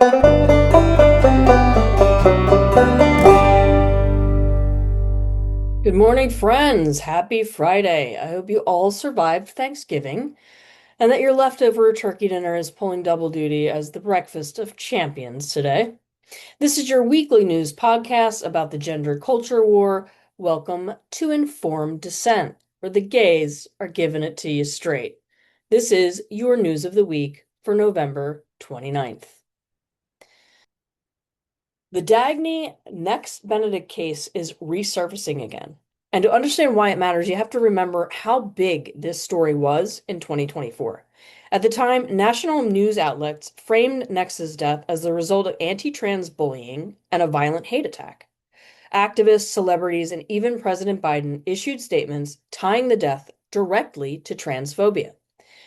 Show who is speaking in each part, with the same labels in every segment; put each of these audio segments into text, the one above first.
Speaker 1: Good morning, friends. Happy Friday. I hope you all survived Thanksgiving and that your leftover turkey dinner is pulling double duty as the breakfast of champions today. This is your weekly news podcast about the gender culture war. Welcome to Informed Dissent, where the gays are giving it to you straight. This is your news of the week for November 29th. The Dagny next Benedict case is resurfacing again. And to understand why it matters, you have to remember how big this story was in 2024. At the time, national news outlets framed Nex's death as the result of anti-trans bullying and a violent hate attack. Activists, celebrities, and even President Biden issued statements tying the death directly to transphobia.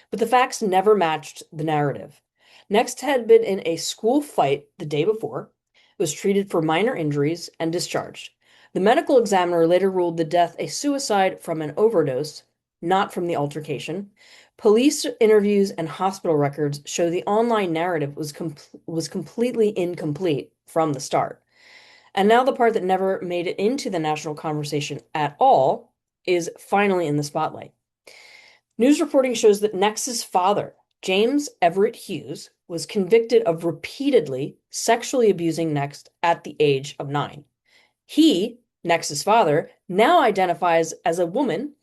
Speaker 1: But the facts never matched the narrative. Next had been in a school fight the day before, was treated for minor injuries, and discharged. The medical examiner later ruled the death a suicide from an overdose, not from the altercation. Police interviews and hospital records show the online narrative was completely incomplete from the start. And now the part that never made it into the national conversation at all is finally in the spotlight. News reporting shows that Nex's father, James Everett Hughes, was convicted of repeatedly sexually abusing Nex at the age of 9. He, Nex's father, now identifies as a woman,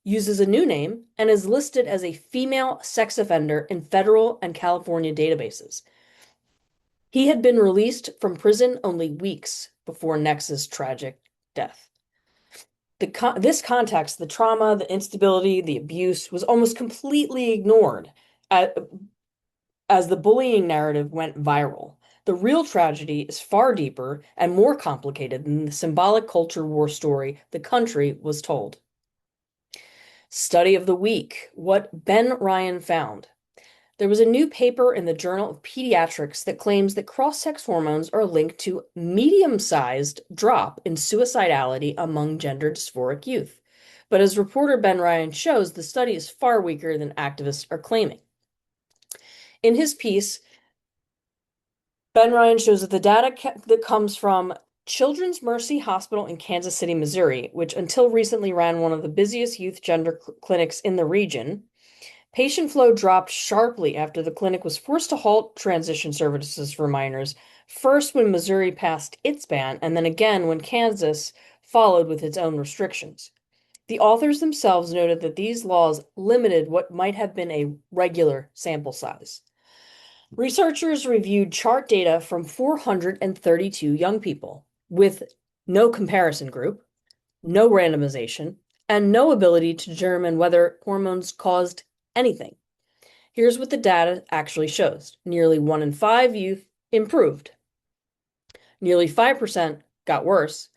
Speaker 1: uses a new name, and is listed as a female sex offender in federal and California databases. He had been released from prison only weeks before Nex's tragic death. This context, the trauma, the instability, the abuse, was almost completely ignored as the bullying narrative went viral. The real tragedy is far deeper and more complicated than the symbolic culture war story the country was told. Study of the week: what Ben Ryan found. There was a new paper in the Journal of Pediatrics that claims that cross-sex hormones are linked to medium-sized drop in suicidality among gender dysphoric youth. But as reporter Ben Ryan shows, the study is far weaker than activists are claiming. In his piece, Ben Ryan shows that the data that comes from Children's Mercy Hospital in Kansas City, Missouri, which until recently ran one of the busiest youth gender clinics in the region, patient flow dropped sharply after the clinic was forced to halt transition services for minors, first when Missouri passed its ban, and then again when Kansas followed with its own restrictions. The authors themselves noted that these laws limited what might have been a regular sample size. Researchers reviewed chart data from 432 young people with no comparison group, no randomization, and no ability to determine whether hormones caused anything. Here's what the data actually shows. Nearly 1 in 5 youth improved. Nearly 5% got worse.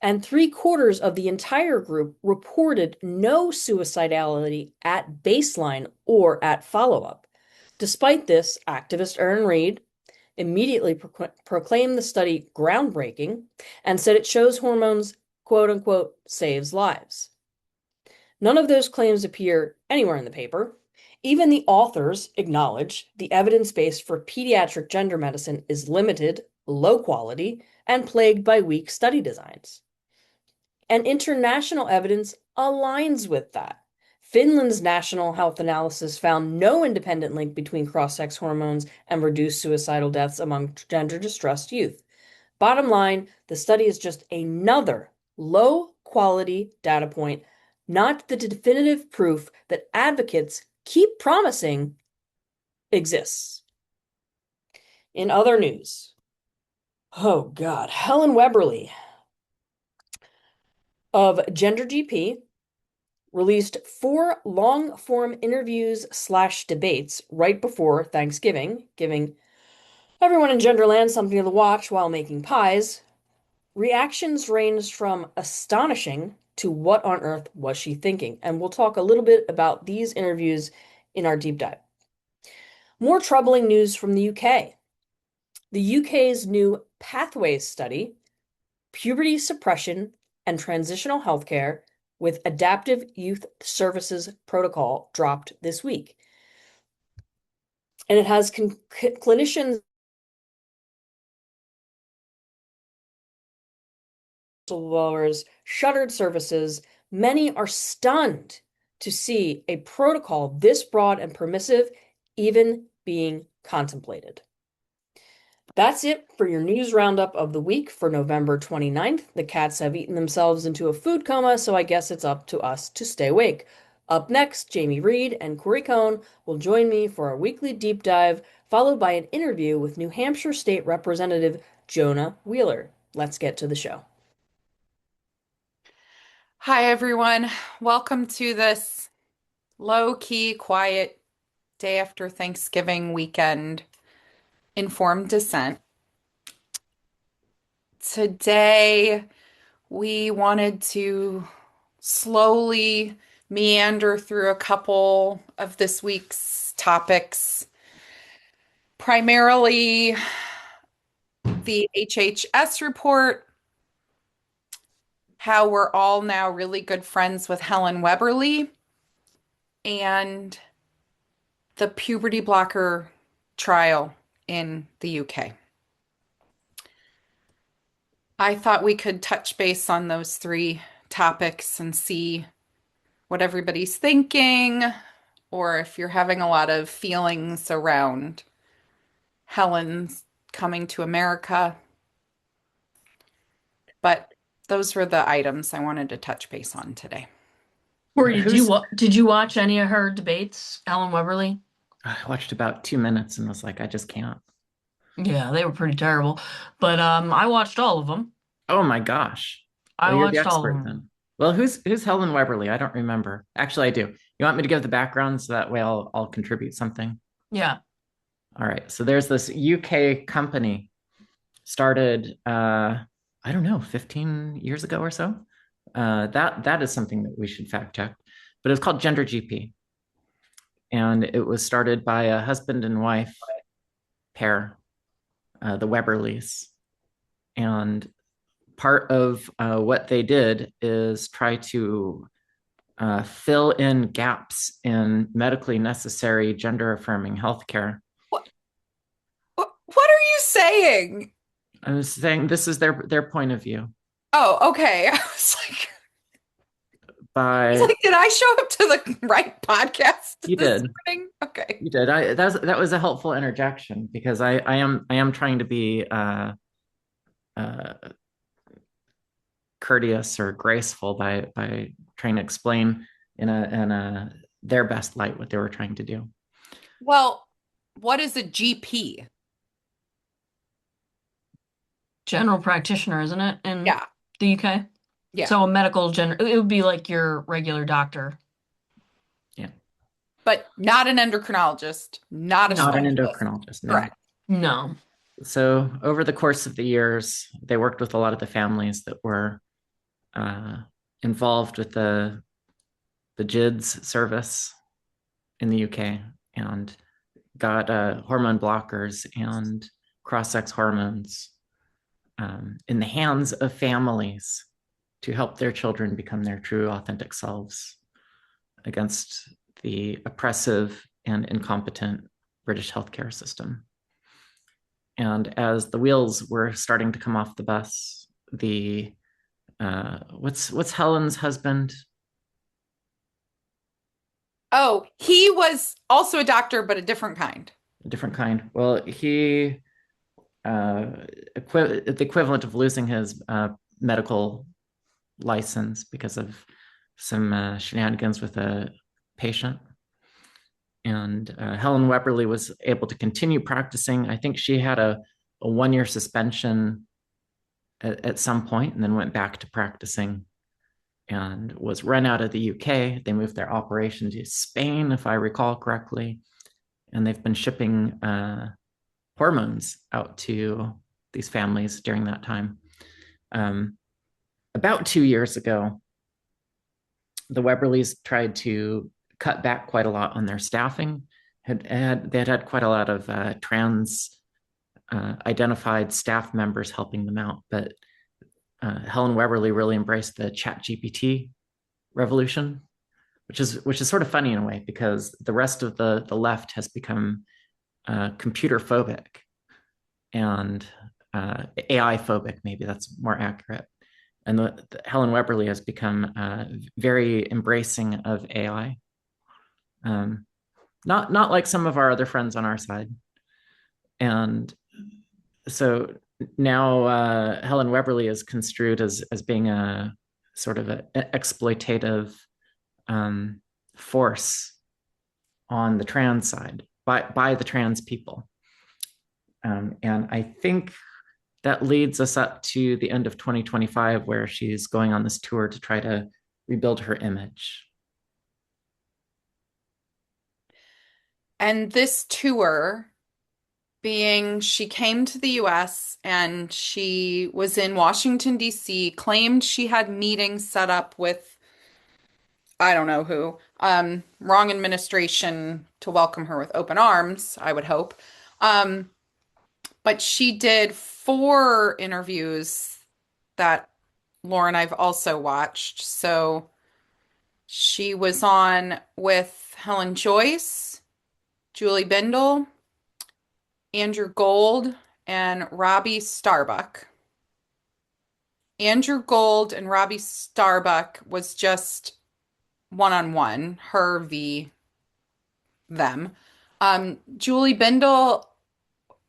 Speaker 1: And 3/4 of the entire group reported no suicidality at baseline or at follow-up. Despite this, activist Erin Reed immediately proclaimed the study groundbreaking and said it shows hormones, quote unquote, saves lives. None of those claims appear anywhere in the paper. Even the authors acknowledge the evidence base for pediatric gender medicine is limited, low quality, and plagued by weak study designs. And international evidence aligns with that. Finland's national health analysis found no independent link between cross-sex hormones and reduced suicidal deaths among gender-distressed youth. Bottom line, the study is just another low-quality data point, not the definitive proof that advocates keep promising exists. In other news, oh God, Helen Weberly of Gender GP released 4 long-form interviews/debates right before Thanksgiving, giving everyone in Genderland something to watch while making pies. Reactions ranged from astonishing to what on earth was she thinking? And we'll talk a little bit about these interviews in our deep dive. More troubling news from the UK. The UK's new Pathways study, puberty suppression and transitional healthcare with adaptive youth services protocol, dropped this week. And it has clinicians whistleblowers, shuttered services, many are stunned to see a protocol this broad and permissive even being contemplated. That's it for your news roundup of the week for November 29th. The cats have eaten themselves into a food coma, so I guess it's up to us to stay awake. Up next, Jamie Reed and Corey Cohn will join me for a weekly deep dive, followed by an interview with New Hampshire State Representative Jonah Wheeler. Let's get to the show.
Speaker 2: Hi, everyone. Welcome to this low-key, quiet day after Thanksgiving weekend informed dissent. Today, we wanted to slowly meander through a couple of this week's topics, primarily the HHS report, how we're all now really good friends with Helen Weberly, and the puberty blocker trial in the UK. I thought we could touch base on those three topics and see what everybody's thinking, or if you're having a lot of feelings around Helen's coming to America. But those were the items I wanted to touch base on today.
Speaker 1: Corey,
Speaker 3: Who's
Speaker 1: did you watch any of her debates, Helen Weberly?
Speaker 3: I watched about 2 minutes and was like, I just can't.
Speaker 1: Yeah, they were pretty terrible. But I watched all of them.
Speaker 3: Oh my gosh.
Speaker 1: I
Speaker 3: Well, you're the
Speaker 1: watched all of
Speaker 3: expert
Speaker 1: them.
Speaker 3: then. Well, who's Helen Weberly? I don't remember. Actually, I do. You want me to give the background so that way I'll contribute something?
Speaker 1: Yeah.
Speaker 3: All right. So there's this UK company started I don't know, 15 years ago or so. That is something that we should fact check. But it's called Gender GP. And it was started by a husband and wife pair, the Weberlys. And part of what they did is try to fill in gaps in medically necessary gender affirming healthcare.
Speaker 2: What are you saying?
Speaker 3: I was saying this is their point of view.
Speaker 2: Oh, okay. I was like, did I show up to the right podcast
Speaker 3: You
Speaker 2: this
Speaker 3: did.
Speaker 2: morning? Okay.
Speaker 3: You did. That was a helpful interjection because I am trying to be uh, courteous or graceful by trying to explain in a their best light what they were trying to do.
Speaker 2: Well, what is a GP?
Speaker 1: General practitioner, isn't it, in
Speaker 2: Yeah.
Speaker 1: the UK?
Speaker 2: Yeah.
Speaker 1: So a medical it would be like your regular doctor.
Speaker 3: Yeah.
Speaker 2: But not an endocrinologist, not a
Speaker 3: Not an
Speaker 2: specialist.
Speaker 3: endocrinologist, no.
Speaker 2: Correct.
Speaker 1: No.
Speaker 3: So over the course of the years, they worked with a lot of the families that were involved with the GIDS service in the UK and got hormone blockers and cross-sex hormones in the hands of families to help their children become their true, authentic selves against the oppressive and incompetent British healthcare system. And as the wheels were starting to come off the bus, the what's Helen's husband?
Speaker 2: Oh, he was also a doctor, but a different kind.
Speaker 3: A different kind. Well, he the equivalent of losing his medical license because of some shenanigans with a patient. And Helen Weberly was able to continue practicing. I think she had a 1-year suspension at some point and then went back to practicing and was run out of the UK. They moved their operation to Spain, if I recall correctly. And they've been shipping hormones out to these families during that time. About 2 years ago, the Weberlys tried to cut back quite a lot on their staffing. They had quite a lot of trans identified staff members helping them out, but Helen Weberly really embraced the ChatGPT revolution, which is sort of funny in a way because the rest of the left has become computer phobic and AI phobic, maybe that's more accurate. and Helen Weberly has become very embracing of AI. Um, not like some of our other friends on our side. And so now Helen Weberly is construed as being a sort of an exploitative um, force on the trans side by the trans people. And I think that leads us up to the end of 2025, where she's going on this tour to try to rebuild her image.
Speaker 2: And this tour being she came to the US and she was in Washington, D.C., claimed she had meetings set up with I don't know who, wrong administration to welcome her with open arms, I would hope. Um, but she did four interviews that Laura and I've also watched. So she was on with Helen Joyce, Julie Bindel, Andrew Gold, and Robbie Starbuck. Andrew Gold and Robbie Starbuck was just one-on-one, her v them. Julie Bindel,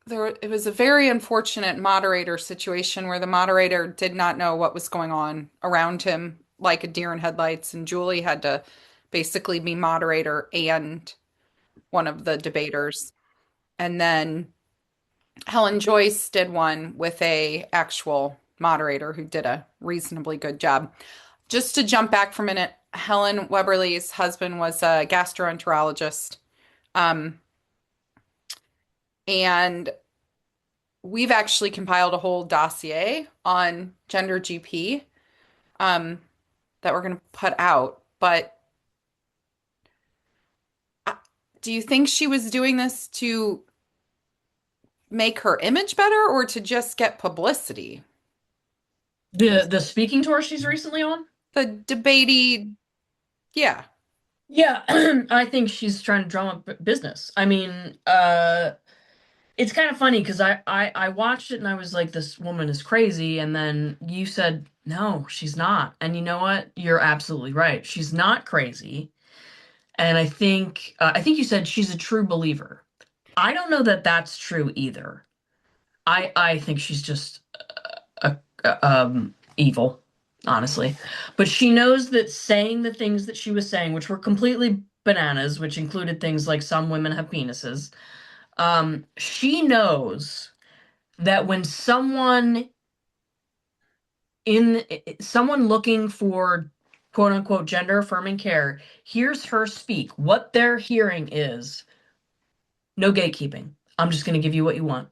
Speaker 2: it was a very unfortunate moderator situation where the moderator did not know what was going on around him, like a deer in headlights, and Julie had to basically be moderator and one of the debaters. And then Helen Joyce did one with a actual moderator who did a reasonably good job. Just to jump back for a minute, Helen Weberly's husband was a gastroenterologist. Um, and we've actually compiled a whole dossier on gender GP um, that we're going to put out. But uh, do you think she was doing this to make her image better or to just get publicity?
Speaker 1: The speaking tour she's recently on?
Speaker 2: The debatey, yeah.
Speaker 1: Yeah, I think she's trying to drum up business. I mean, it's kind of funny because I watched it and I was like, this woman is crazy, and then you said, no, she's not. And you know what? You're absolutely right. She's not crazy. And I think you said she's a true believer. I don't know that that's true either. I think she's just evil, honestly. But she knows that saying the things that she was saying, which were completely bananas, which included things like some women have penises, she knows that when someone looking for quote unquote gender affirming care hears her speak, what they're hearing is no gatekeeping. I'm just going to give you what you want.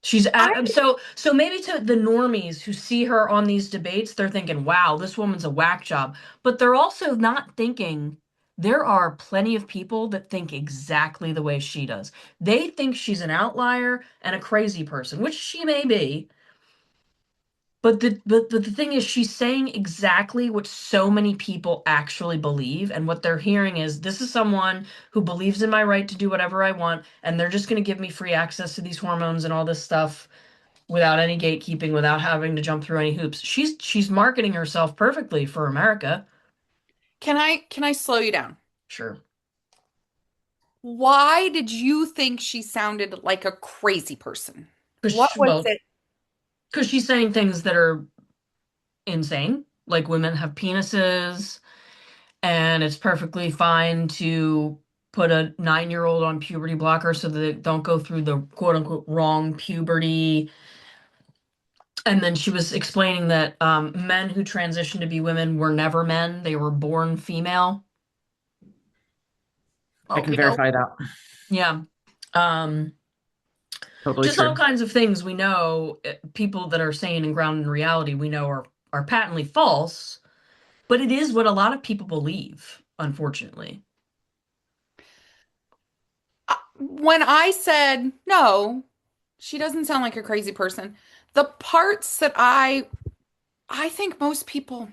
Speaker 1: So maybe to the normies who see her on these debates, they're thinking, "Wow, this woman's a whack job." But they're also not thinking there are plenty of people that think exactly the way she does. They think she's an outlier and a crazy person, which she may be. But the thing is, she's saying exactly what so many people actually believe, and what they're hearing is this is someone who believes in my right to do whatever I want, and they're just going to give me free access to these hormones and all this stuff without any gatekeeping, without having to jump through any hoops. She's marketing herself perfectly for America.
Speaker 2: Can I slow you down?
Speaker 1: Sure.
Speaker 2: Why did you think she sounded like a crazy person? What
Speaker 1: Because
Speaker 2: was
Speaker 1: well,
Speaker 2: it?
Speaker 1: because she's saying things that are insane, like women have penises, and it's perfectly fine to put a 9-year-old on puberty blocker so that they don't go through the quote unquote wrong puberty. And then she was explaining that men who transition to be women were never men, they were born female.
Speaker 3: I
Speaker 1: Well,
Speaker 3: can verify that.
Speaker 1: yeah. Um,
Speaker 3: Totally
Speaker 1: just all
Speaker 3: true.
Speaker 1: kinds of things we know, people that are sane and grounded in reality, we know are patently false, but it is what a lot of people believe, unfortunately.
Speaker 2: When I said, no, she doesn't sound like a crazy person, the parts that I think most people,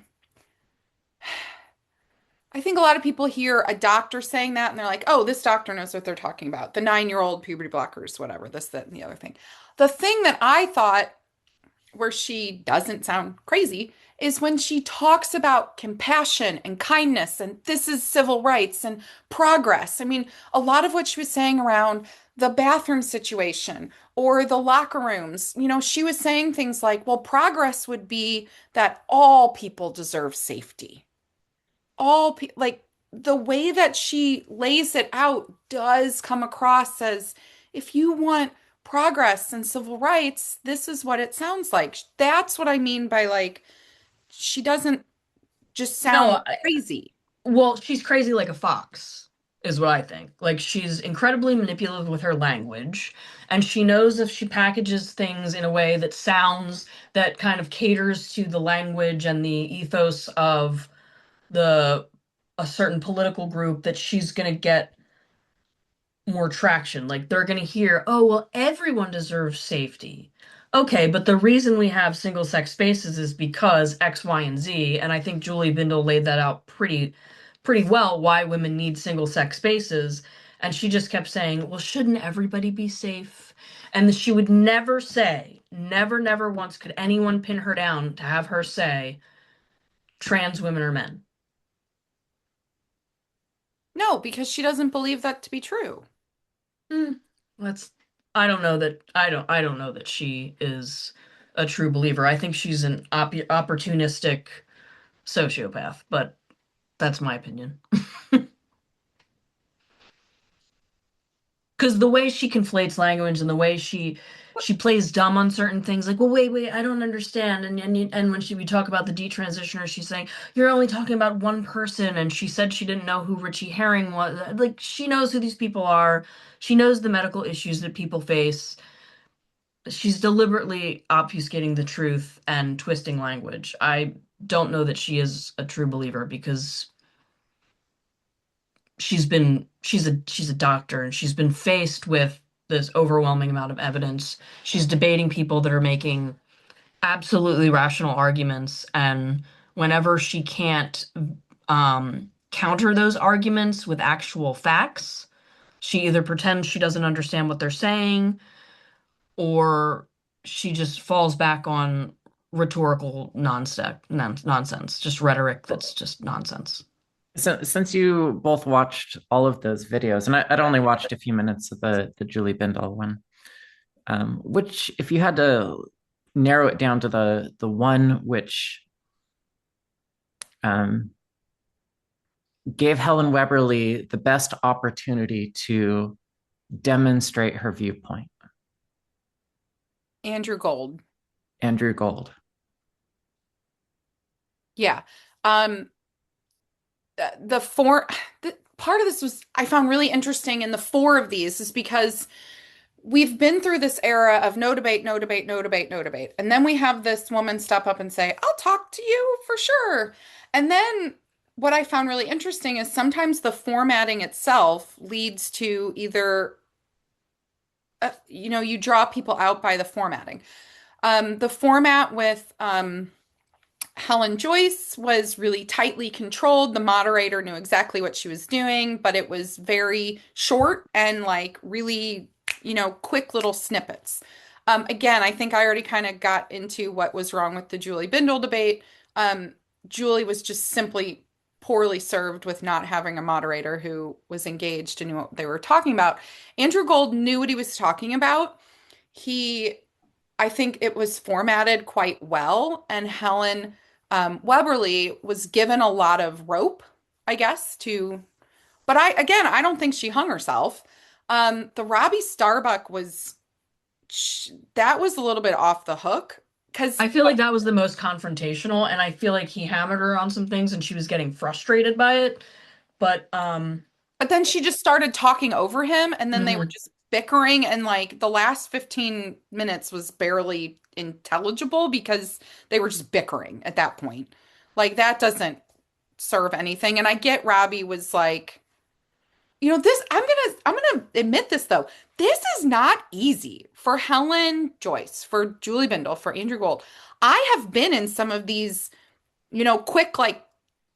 Speaker 2: I think a lot of people hear a doctor saying that and they're like, oh, this doctor knows what they're talking about. The 9-year-old puberty blockers, whatever, this, that, and the other thing. The thing that I thought where she doesn't sound crazy is when she talks about compassion and kindness and this is civil rights and progress. I mean, a lot of what she was saying around the bathroom situation or the locker rooms, she was saying things like, well, progress would be that all people deserve safety. Like the way that she lays it out does come across as if you want progress and civil rights, this is what it sounds like. That's what I mean by like she doesn't just sound
Speaker 1: No,
Speaker 2: crazy.
Speaker 1: well, she's crazy like a fox, is what I think. Like, she's incredibly manipulative with her language, and she knows if she packages things in a way that sounds, that kind of caters to the language and the ethos of the a certain political group, that she's gonna get more traction. Like, they're going to hear, oh, well, everyone deserves safety. Okay, but the reason we have single sex spaces is because X, Y, and Z. And I think Julie Bindel laid that out pretty well, why women need single sex spaces. And she just kept saying, well, shouldn't everybody be safe? And she would never say, never once could anyone pin her down to have her say trans women are men.
Speaker 2: No, because she doesn't believe that to be true.
Speaker 1: Mm, let's I don't know that she is a true believer. I think she's an opportunistic sociopath, but that's my opinion. Because the way she conflates language and the way she plays dumb on certain things, like, well, wait, I don't understand. And when we talk about the detransitioner, she's saying you're only talking about one person, and she said she didn't know who Richie Herring was. Like, she knows who these people are. She knows the medical issues that people face. She's deliberately obfuscating the truth and twisting language. I don't know that she is a true believer because she's a doctor, and she's been faced with this overwhelming amount of evidence. She's debating people that are making absolutely rational arguments, and whenever she can't counter those arguments with actual facts, she either pretends she doesn't understand what they're saying, or she just falls back on rhetorical nonsense, just rhetoric that's just nonsense.
Speaker 3: So since you both watched all of those videos, and I'd only watched a few minutes of the Julie Bindel one, which, if you had to narrow it down to the one which um, gave Helen Weberly the best opportunity to demonstrate her viewpoint,
Speaker 2: Andrew Gold.
Speaker 3: Andrew Gold.
Speaker 2: Yeah. Um, the four part of this was I found really interesting in the four of these is because we've been through this era of no debate, no debate, no debate, no debate. And then we have this woman step up and say, I'll talk to you for sure. And then what I found really interesting is sometimes the formatting itself leads to either, you draw people out by the formatting. The format with Helen Joyce was really tightly controlled. The moderator knew exactly what she was doing, but it was very short and like really, quick little snippets. Again, I think I already kind of got into what was wrong with the Julie Bindel debate. Julie was just simply poorly served with not having a moderator who was engaged and knew what they were talking about. Andrew Gold knew what he was talking about. He I think it was formatted quite well, and Helen Weberly was given a lot of rope, I guess, but I don't think she hung herself. The Robbie Starbuck that was a little bit off the hook because,
Speaker 1: I feel like that was the most confrontational, and I feel like he hammered her on some things and she was getting frustrated by it. But
Speaker 2: but then she just started talking over him, and then they were
Speaker 1: mhm.
Speaker 2: just bickering, and like the last 15 minutes was barely intelligible because they were just bickering at that point. Like that doesn't serve anything. And I get Robbie was like, this I'm gonna admit this though. This is not easy for Helen Joyce, for Julie Bindel, for Andrew Gold. I have been in some of these, quick like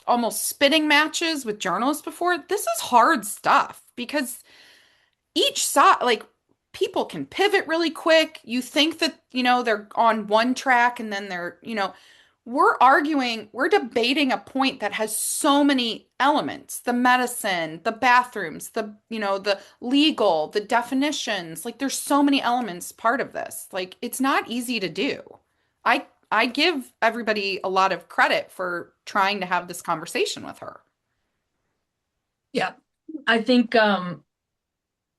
Speaker 2: almost spitting matches with journalists before. This is hard stuff because each side, like people can pivot really quick. You think that, they're on one track and then we're arguing, we're debating a point that has so many elements, the medicine, the bathrooms, the legal, the definitions. Like there's so many elements part of this. Like it's not easy to do. I give everybody a lot of credit for trying to have this conversation with her.
Speaker 1: Yeah. I think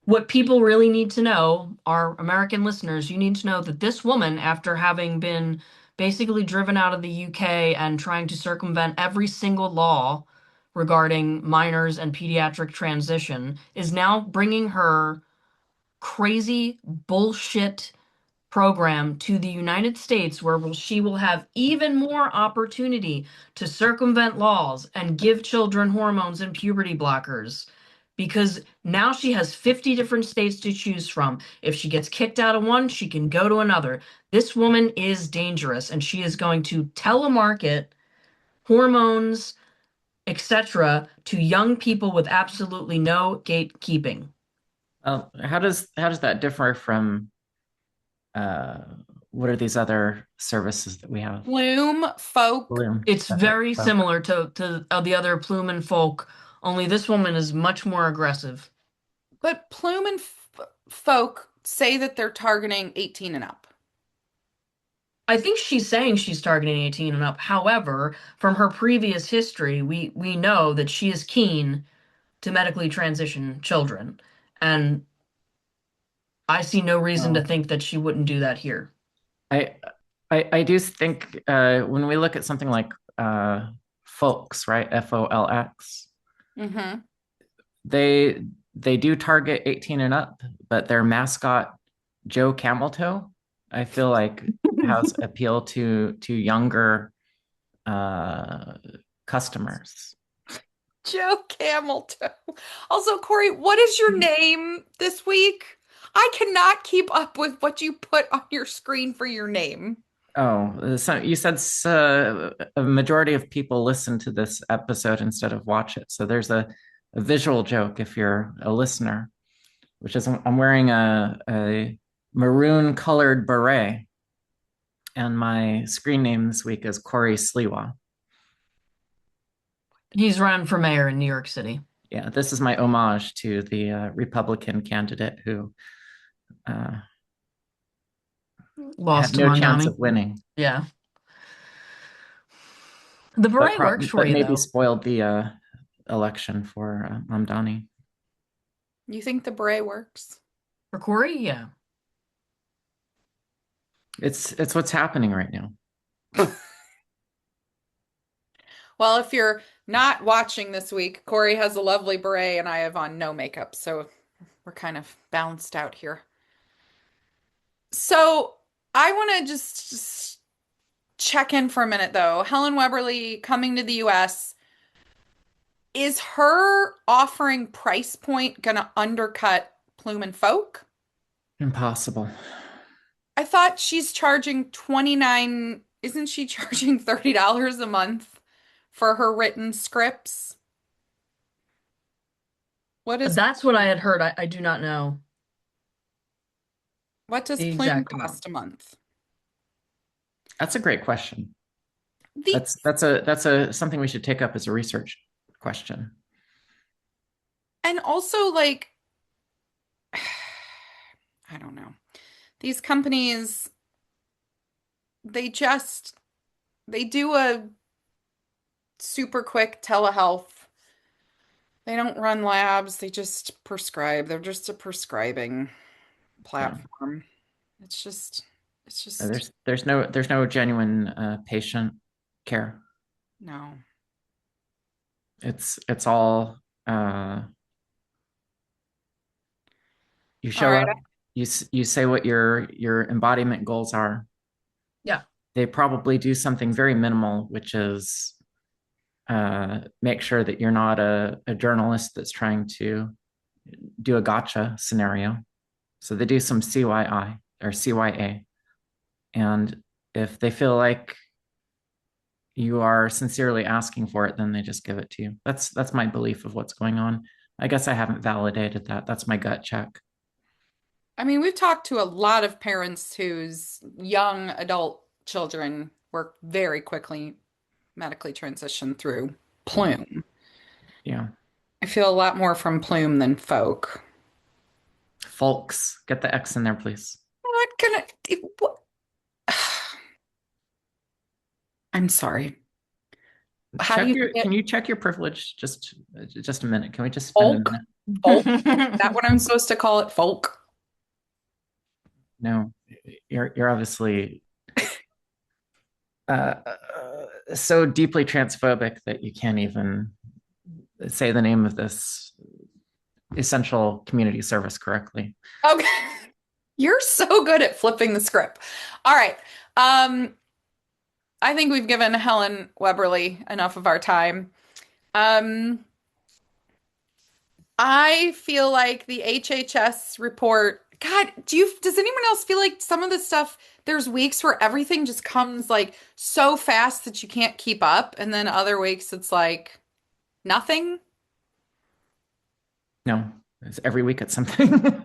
Speaker 1: what people really need to know, our American listeners, you need to know that this woman, after having been basically driven out of the UK and trying to circumvent every single law regarding minors and pediatric transition, is now bringing her crazy bullshit program to the United States where she will have even more opportunity to circumvent laws and give children hormones and puberty blockers. Because now she has 50 different states to choose from. If she gets kicked out of one, she can go to another. This woman is dangerous, and she is going to telemarket hormones, etc., to young people with absolutely no gatekeeping.
Speaker 3: How does that differ from uh, what are these other services that we have?
Speaker 2: Bloom, folk.
Speaker 3: Bloom.
Speaker 1: It's
Speaker 3: Okay.
Speaker 1: very
Speaker 3: So,
Speaker 1: similar to the other Plume and Folk, only this woman is much more aggressive.
Speaker 2: But Plume and Folk say that they're targeting 18 and up.
Speaker 1: I think she's saying she's targeting 18 and up. However, from her previous history, we know that she is keen to medically transition children, and I see no reason to
Speaker 3: oh,
Speaker 1: think that she wouldn't do that here.
Speaker 3: I, I do think when we look at something like folks, right? FOLX,
Speaker 2: Mm-hmm.
Speaker 3: they they do target 18 and up, but their mascot, Joe Cameltoe, I feel like has appeal to younger uh, customers.
Speaker 2: Joe Cameltoe. Also, Corey, what is your name this week? I cannot keep up with what you put on your screen for your name.
Speaker 3: Oh, so you said a majority of people listen to this episode instead of watch it. So there's a visual joke if you're a listener, which is I'm wearing a maroon colored beret, and my screen name this week is Corey Sliwa.
Speaker 1: He's running for mayor in New York City.
Speaker 3: Yeah, this is my homage to the Republican candidate who uh, had
Speaker 1: Lost to
Speaker 3: no chance of
Speaker 1: Mondani.
Speaker 3: winning,
Speaker 1: Yeah. The
Speaker 3: but
Speaker 1: beret works for
Speaker 3: but
Speaker 1: you,
Speaker 3: maybe
Speaker 1: though.
Speaker 3: spoiled the election for Mamdani.
Speaker 2: You think the beret works?
Speaker 1: For Corey, yeah.
Speaker 3: It's what's happening right now.
Speaker 2: Well, if you're not watching this week, Corey has a lovely beret and I have on no makeup, so we're kind of balanced out here. So I want to just check in for a minute though. Helen Weberly coming to the US. Is her offering price point gonna undercut Plume and Folk?
Speaker 3: Impossible.
Speaker 2: I thought she's charging 29, isn't she charging $30 a month for her written scripts? What is
Speaker 1: That's what I had heard. I do not know
Speaker 2: what does
Speaker 1: the
Speaker 2: Plume
Speaker 1: exact
Speaker 2: cost
Speaker 1: amount.
Speaker 2: a month?
Speaker 3: That's a great question.
Speaker 2: The
Speaker 3: That's a something we should take up as a research question.
Speaker 2: and also like I don't know. These companies they just they do a super quick telehealth. They don't run labs, they just prescribe. They're just a prescribing
Speaker 3: Yeah.
Speaker 2: platform. It's just it's
Speaker 3: Uh,
Speaker 2: just
Speaker 3: there's no genuine patient care.
Speaker 2: no.
Speaker 3: It's all you
Speaker 2: All
Speaker 3: show
Speaker 2: right.
Speaker 3: up, you say what your embodiment goals are.
Speaker 1: Yeah.
Speaker 3: They probably do something very minimal, which is make sure that you're not a journalist that's trying to do a gotcha scenario. So they do some CYI or CYA. And if they feel like you are sincerely asking for it, then they just give it to you. That's my belief of what's going on. I guess I haven't validated that. That's my gut check.
Speaker 2: I mean, we've talked to a lot of parents whose young adult children were very quickly medically transitioned through Plume.
Speaker 3: Yeah.
Speaker 2: I feel a lot more from Plume than Folk.
Speaker 3: Folks, get the X in there, please.
Speaker 2: I'm not gonna. What? I'm sorry. How do
Speaker 3: Check
Speaker 2: you
Speaker 3: your,
Speaker 2: say it?
Speaker 3: can you check your privilege just a minute? Can we just spend a
Speaker 2: Folk?
Speaker 3: minute?
Speaker 2: Folk? Is that what I'm supposed to call it? Folk?
Speaker 3: No, you're obviously uh, so deeply transphobic that you can't even say the name of this essential community service correctly.
Speaker 2: Okay. You're so good at flipping the script. All right. Um, I think we've given Helen Weberly enough of our time. Um, I feel like the HHS report, God, does anyone else feel like some of the stuff, there's weeks where everything just comes like so fast that you can't keep up, and then other weeks it's like nothing?
Speaker 3: No, it's every week it's something.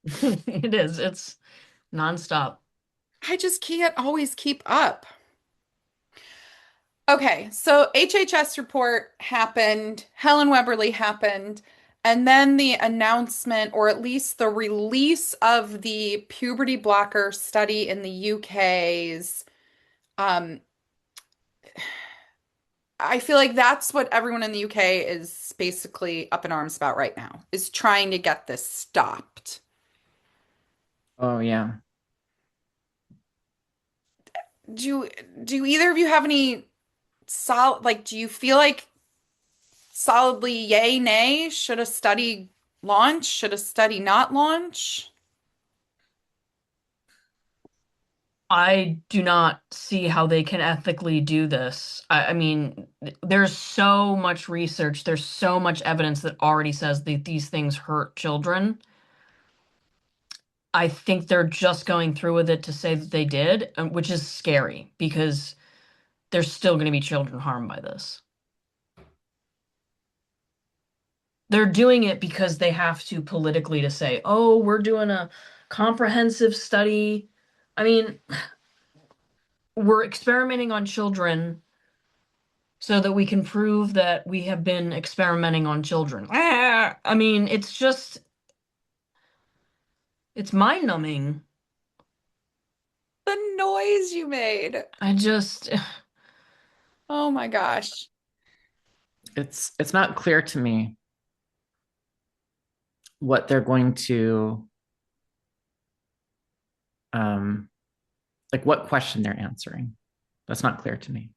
Speaker 1: It is. It's nonstop.
Speaker 2: I just can't always keep up. Okay, so HHS report happened, Helen Weberly happened, and then the announcement, or at least the release of the puberty blocker study in the UK's. Um, I feel like that's what everyone in the UK is basically up in arms about right now, is trying to get this stopped.
Speaker 3: Oh yeah.
Speaker 2: Do do either of you have any do you feel like solidly yay, nay? Should a study launch? Should a study not launch?
Speaker 1: I do not see how they can ethically do this. I mean, there's so much research, there's so much evidence that already says that these things hurt children. I think they're just going through with it to say that they did, which is scary because there's still going to be children harmed by this. They're doing it because they have to politically to say, "Oh, we're doing a comprehensive study." I mean, we're experimenting on children so that we can prove that we have been experimenting on children. I mean, it's mind-numbing.
Speaker 2: The noise you made.
Speaker 1: I just,
Speaker 2: Oh my gosh.
Speaker 3: It's not clear to me what they're going to um like what question they're answering. That's not clear to me.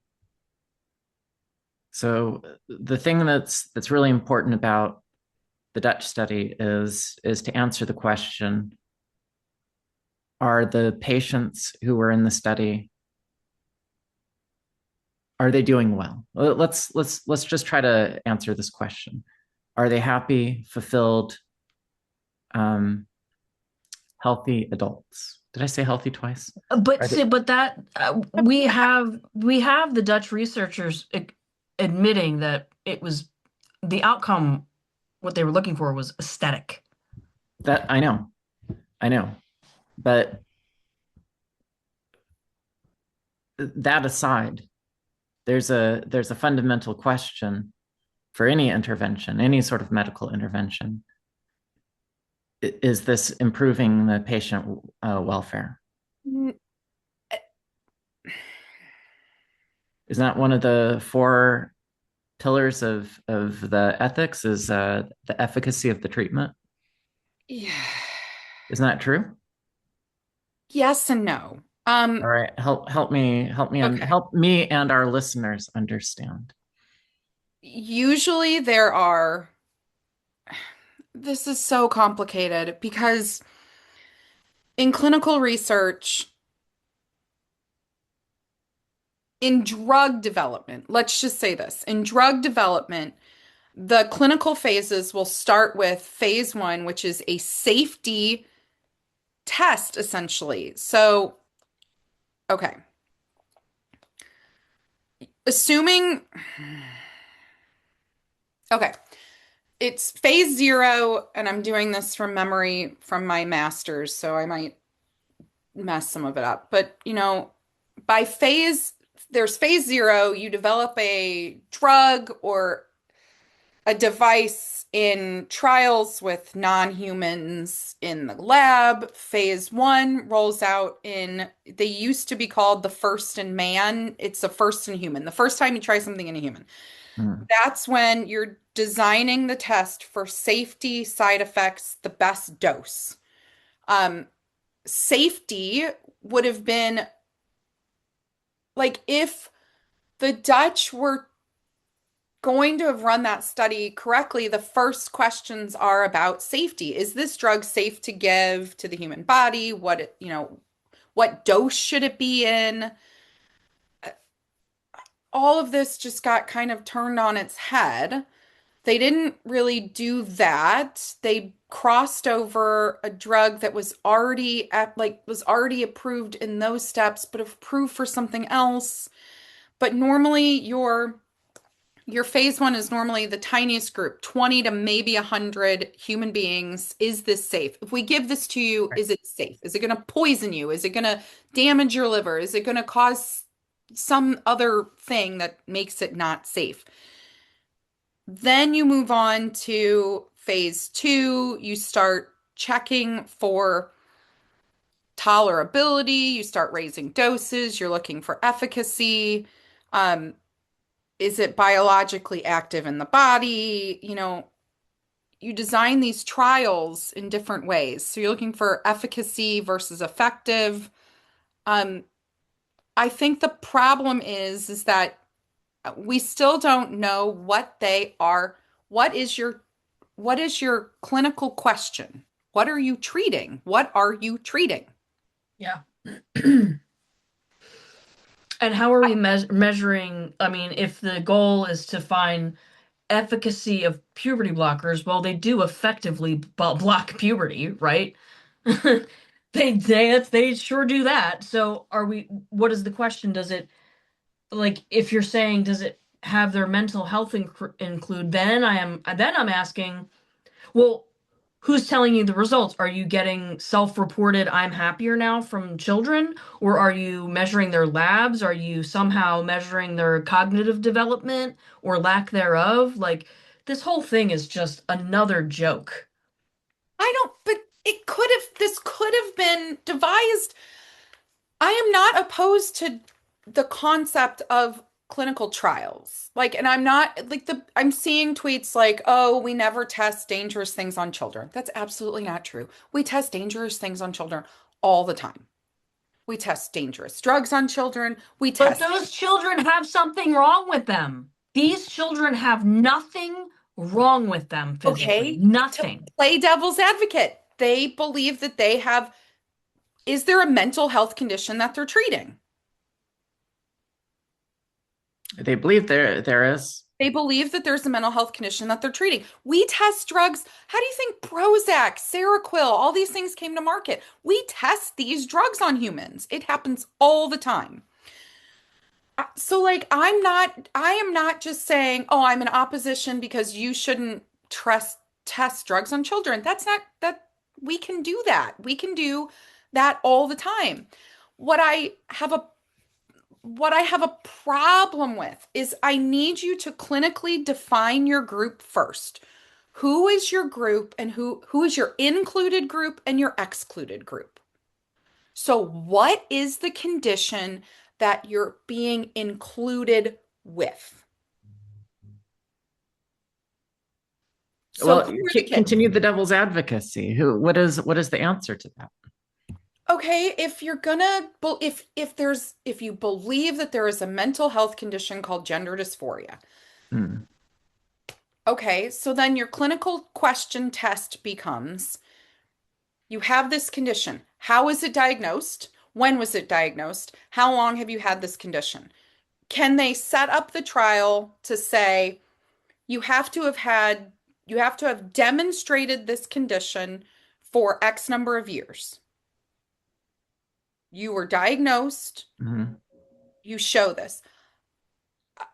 Speaker 3: So the thing that's really important about the Dutch study is to answer the question, are the patients who were in the study, are they doing well? Let's just try to answer this question. Are they happy, fulfilled, um, healthy adults? Did I say healthy twice?
Speaker 1: but
Speaker 3: Are
Speaker 1: see,
Speaker 3: they
Speaker 1: but that we have the Dutch researchers admitting that it was the outcome, what they were looking for was aesthetic.
Speaker 3: that I know, but that aside, there's a fundamental question for any intervention, any sort of medical intervention. Is this improving the patient welfare?
Speaker 2: N-
Speaker 3: Isn't that one of the four pillars of the ethics? Is the efficacy of the treatment?
Speaker 2: Yeah.
Speaker 3: Isn't that true?
Speaker 2: Yes and no.
Speaker 3: All right,
Speaker 2: Okay.
Speaker 3: help me and our listeners understand.
Speaker 2: Usually there are, this is so complicated because in clinical research, in drug development, let's just say this, in drug development, the clinical phases will start with phase one, which is a safety test, essentially. So, okay, assuming, okay, it's phase zero, and I'm doing this from memory from my master's, so I might mess some of it up. But, by phase, there's phase zero, you develop a drug or a device in trials with non-humans in the lab. Phase one rolls out they used to be called the first in man. It's the first in human. The first time you try something in a human.
Speaker 3: Hmm.
Speaker 2: That's when you're designing the test for safety, side effects, the best dose. Um, Safety would have been like if the Dutch were going to have run that study correctly, the first questions are about safety. Is this drug safe to give to the human body? What dose should it be in? All of this just got kind of turned on its head. They didn't really do that. They crossed over a drug that was already approved in those steps, but approved for something else. But normally your phase one is normally the tiniest group, 20 to maybe 100 human beings. Is this safe? If we give this to you, is it safe? Is it going to poison you? Is it going to damage your liver? Is it going to cause some other thing that makes it not safe? Then you move on to phase two. You start checking for tolerability. You start raising doses. You're looking for efficacy. Um, is it biologically active in the body? You design these trials in different ways. So you're looking for efficacy versus effective. Um, I think the problem is that we still don't know what they are. What is your what is your clinical question? What are you treating? What are you treating?
Speaker 1: Yeah. And how are we measuring? I mean, if the goal is to find efficacy of puberty blockers, well, they do effectively block puberty, right? They sure do that. So what is the question? Does it, like, if you're saying, does it have their mental health include, then I'm asking, well, who's telling you the results? Are you getting self-reported, I'm happier now from children? Or are you measuring their labs? Are you somehow measuring their cognitive development or lack thereof? Like, this whole thing is just another joke.
Speaker 2: I don't, but this could have been devised. I am not opposed to the concept of clinical trials. And I'm not I'm seeing tweets like, oh, we never test dangerous things on children. That's absolutely not true. We test dangerous things on children all the time. We test dangerous drugs on children. We
Speaker 1: But
Speaker 2: test,
Speaker 1: those children have something wrong with them. These children have nothing wrong with them physically.
Speaker 2: okay, to
Speaker 1: Nothing.
Speaker 2: play devil's advocate. They believe that is there a mental health condition that they're treating?
Speaker 3: They believe there is.
Speaker 2: They believe that there's a mental health condition that they're treating. We test drugs. How do you think Prozac, Seroquel, all these things came to market? We test these drugs on humans. It happens all the time. So I am not just saying, oh, I'm in opposition because you shouldn't test drugs on children. That's not that we can do that. We can do that all the time. What I have a what I have a problem with is I need you to clinically define your group first. Who is your group and who is your included group and your excluded group? So what is the condition that you're being included with? So
Speaker 3: Well,
Speaker 2: who are the kids?
Speaker 3: continue the devil's advocacy. What is the answer to that?
Speaker 2: Okay, if you're gonna, if you believe that there is a mental health condition called gender dysphoria,
Speaker 3: Hmm.
Speaker 2: okay, so then your clinical question test becomes, you have this condition. How is it diagnosed? When was it diagnosed? How long have you had this condition? Can they set up the trial to say you have to you have to have demonstrated this condition for X number of years. You were diagnosed,
Speaker 3: Mhm.
Speaker 2: you show this.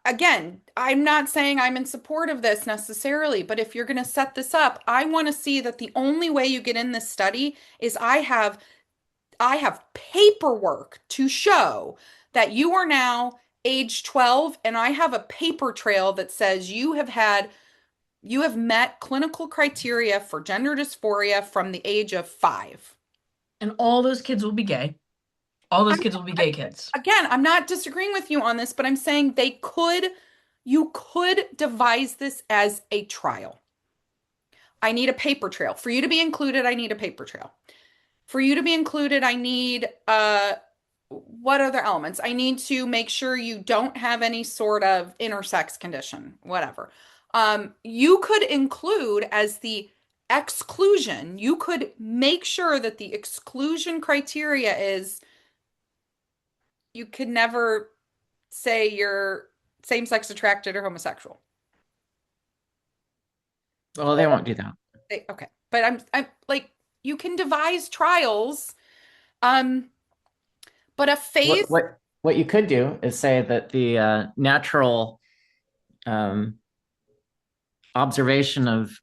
Speaker 2: again, I'm not saying I'm in support of this necessarily, but if you're going to set this up, I want to see that the only way you get in this study is I have paperwork to show that you are now age 12, and I have a paper trail that says you have met clinical criteria for gender dysphoria from the age of 5.
Speaker 1: And all those kids will be gay. All those kids will be gay kids.
Speaker 2: Again, I'm not disagreeing with you on this, but I'm saying you could devise this as a trial. I need a paper trail. For you to be included, I need a paper trail. For you to be included, I need what other elements? I need to make sure you don't have any sort of intersex condition, whatever. You could include as the exclusion, you could make sure that the exclusion criteria is you could never say you're same-sex attracted or homosexual.
Speaker 3: Well, they won't do that.
Speaker 2: Okay. But I'm like you can devise trials. Um, but a phase
Speaker 3: What you could do is say that the natural um, observation of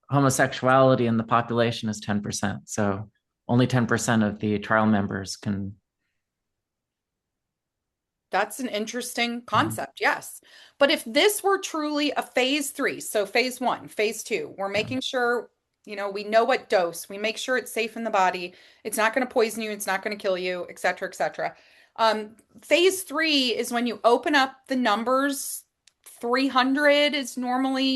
Speaker 3: homosexuality in the population is 10%. So only 10% of the trial members can.
Speaker 2: That's an interesting concept, yes. But if this were truly a phase 3, so phase 1, phase 2, we're making sure, we know what dose, we make sure it's safe in the body, it's not going to poison you, it's not going to kill you, et cetera, et cetera. Phase 3 is when you open up the numbers. 300 is normally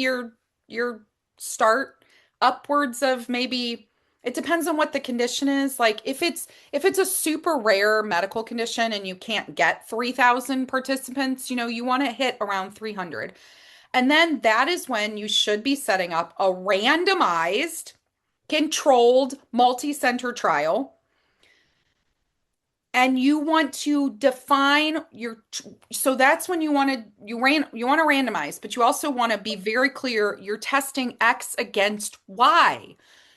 Speaker 2: your start, upwards of maybe it depends on what the condition is. Like if it's a super rare medical condition and you can't get 3,000 participants, you want to hit around 300. And then that is when you should be setting up a randomized, controlled, multi-center trial. And you want to define so that's when you want to randomize, but you also want to be very clear you're testing X against Y.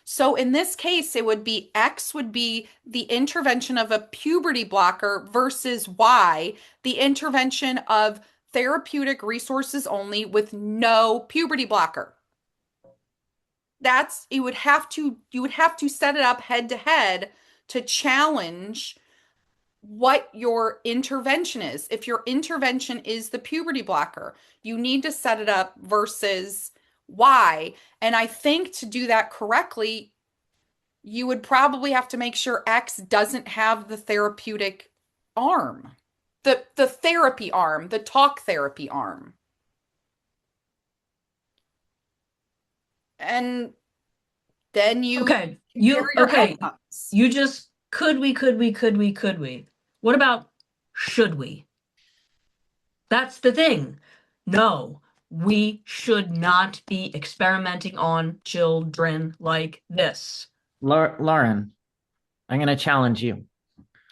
Speaker 2: So in this case, it would be X would be the intervention of a puberty blocker versus Y, the intervention of therapeutic resources only with no puberty blocker. You would have to set it up head to head to challenge what your intervention is. If your intervention is the puberty blocker, you need to set it up versus Y. And I think to do that correctly, you would probably have to make sure X doesn't have the therapeutic arm, the therapy arm, the talk therapy arm. And then
Speaker 1: Okay.
Speaker 2: compare your
Speaker 1: Okay.
Speaker 2: outcomes.
Speaker 1: You just could we? What about should we? That's the thing. No, we should not be experimenting on children like this.
Speaker 3: Lauren, I'm going to challenge you.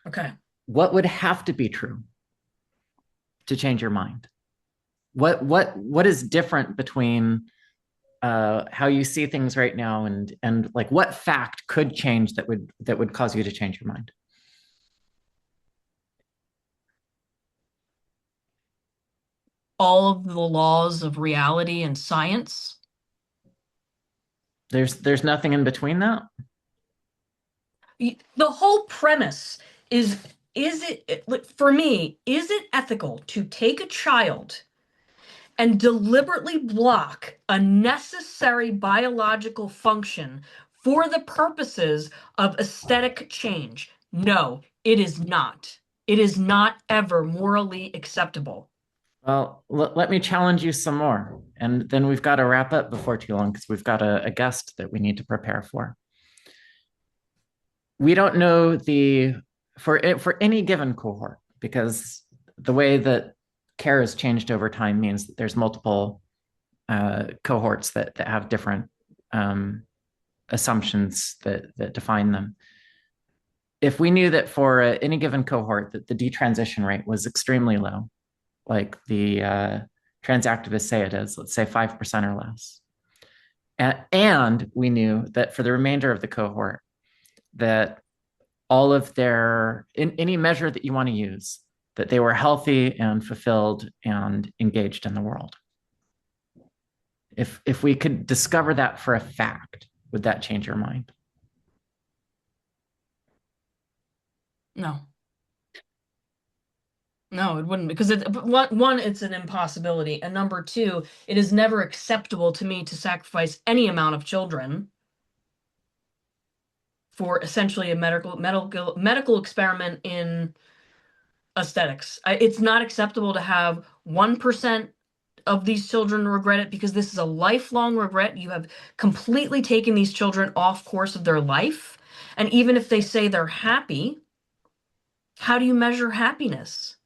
Speaker 1: Okay.
Speaker 3: What would have to be true to change your mind? What is different between how you see things right now and like what fact could change that would cause you to change your mind?
Speaker 1: All of the laws of reality and science.
Speaker 3: There's nothing in between that.
Speaker 1: The whole premise is for me, is it ethical to take a child and deliberately block a necessary biological function for the purposes of aesthetic change? No, it is not. It is not ever morally acceptable.
Speaker 3: Well, let me challenge you some more. And then we've got to wrap up before too long because we've got a guest that we need to prepare for. We don't know for any given cohort, because the way that care has changed over time means that there's multiple cohorts that have different assumptions that define them. If we knew that for any given cohort that the detransition rate was extremely low, like the trans activists say it is, let's say 5% or less, and we knew that for the remainder of the cohort, that all of any measure that you want to use, that they were healthy and fulfilled and engaged in the world. If we could discover that for a fact, would that change your mind?
Speaker 1: No. No, it wouldn't because one, it's an impossibility, and number two, it is never acceptable to me to sacrifice any amount of children for essentially a medical experiment in aesthetics. It's not acceptable to have 1% of these children regret it because this is a lifelong regret. You have completely taken these children off course of their life, and even if they say they're happy, how do you measure happiness?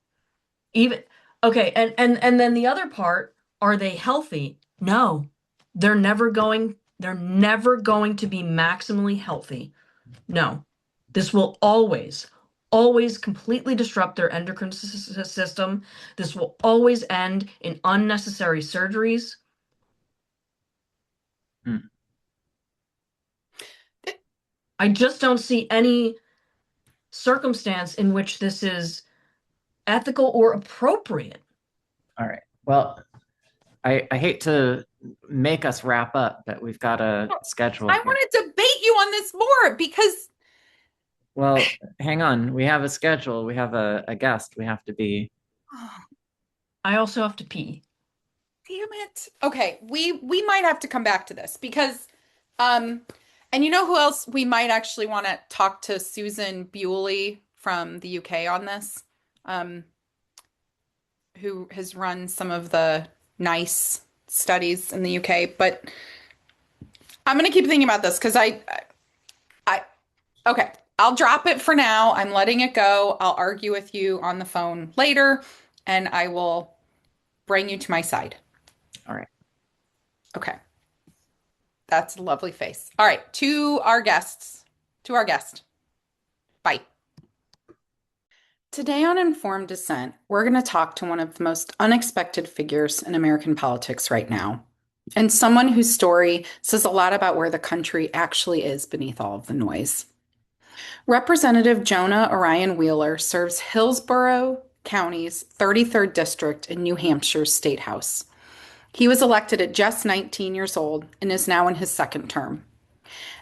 Speaker 1: Even okay, and then the other part, are they healthy? No. They're never going to be maximally healthy. No. This will always completely disrupt their endocrine system. This will always end in unnecessary surgeries.
Speaker 3: Hmm.
Speaker 1: I just don't see any circumstance in which this is ethical or appropriate.
Speaker 3: All right. Well, I hate to make us wrap up, but we've got a schedule
Speaker 2: I
Speaker 3: here.
Speaker 2: want to debate you on this more because
Speaker 3: Well, hang on. We have a schedule. We have a guest. We have to be.
Speaker 1: I also have to pee.
Speaker 2: damn it. Okay, we might have to come back to this because um and you know who else we might actually want to talk to Susan Bewley from the UK on this, um, who has run some of the NICE studies in the UK. But I'm gonna keep thinking about this because I okay, I'll drop it for now. I'm letting it go. I'll argue with you on the phone later, and I will bring you to my side.
Speaker 3: All right.
Speaker 2: Okay. That's a lovely face. All right, to our guests, to our guest. Bye. Today on Informed Dissent, we're going to talk to one of the most unexpected figures in American politics right now, and someone whose story says a lot about where the country actually is beneath all of the noise. Representative Jonah Orion Wheeler serves Hillsborough County's 33rd District in New Hampshire's State House. He was elected at just 19 years old and is now in his second term.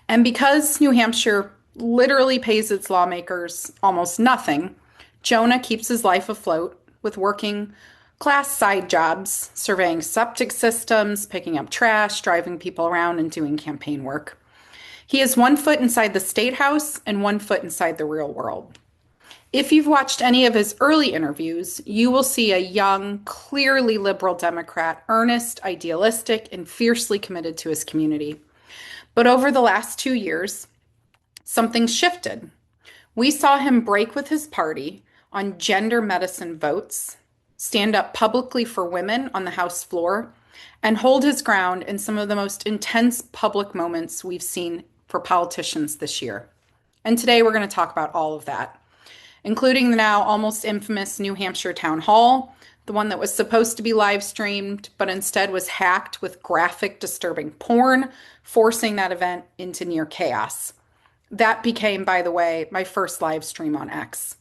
Speaker 2: And because New Hampshire literally pays its lawmakers almost nothing, Jonah keeps his life afloat with working class side jobs, surveying septic systems, picking up trash, driving people around, and doing campaign work. He has one foot inside the State House and one foot inside the real world. If you've watched any of his early interviews, you will see a young, clearly liberal Democrat, earnest, idealistic, and fiercely committed to his community. But over the last 2 years, something shifted. We saw him break with his party on gender medicine votes, stand up publicly for women on the House floor, and hold his ground in some of the most intense public moments we've seen for politicians this year. And today we're going to talk about all of that, including the now almost infamous New Hampshire town hall, the one that was supposed to be live streamed, but instead was hacked with graphic, disturbing porn, forcing that event into near chaos. That became, by the way, my first live stream on X.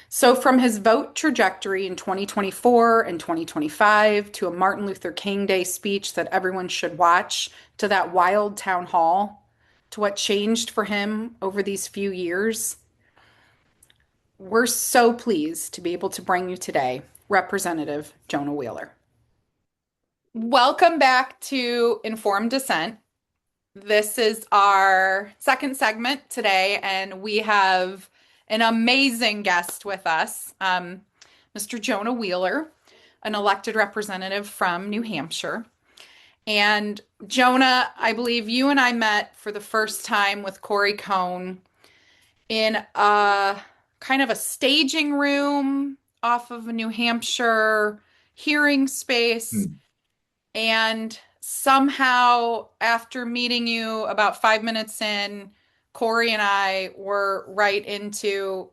Speaker 2: So, from his vote trajectory in 2024 and 2025 to a Martin Luther King Day speech that everyone should watch, to that wild town hall, to what changed for him over these few years, we're so pleased to be able to bring you today Representative Jonah Wheeler. Welcome back to Informed Dissent. This is our second segment today, and we have an amazing guest with us, Mr. Jonah Wheeler, an elected representative from New Hampshire. And Jonah, I believe you and I met for the first time with Corey Cohn in a kind of a staging room off of a New Hampshire hearing space. And somehow, after meeting you about 5 minutes in, Corey and I were right into.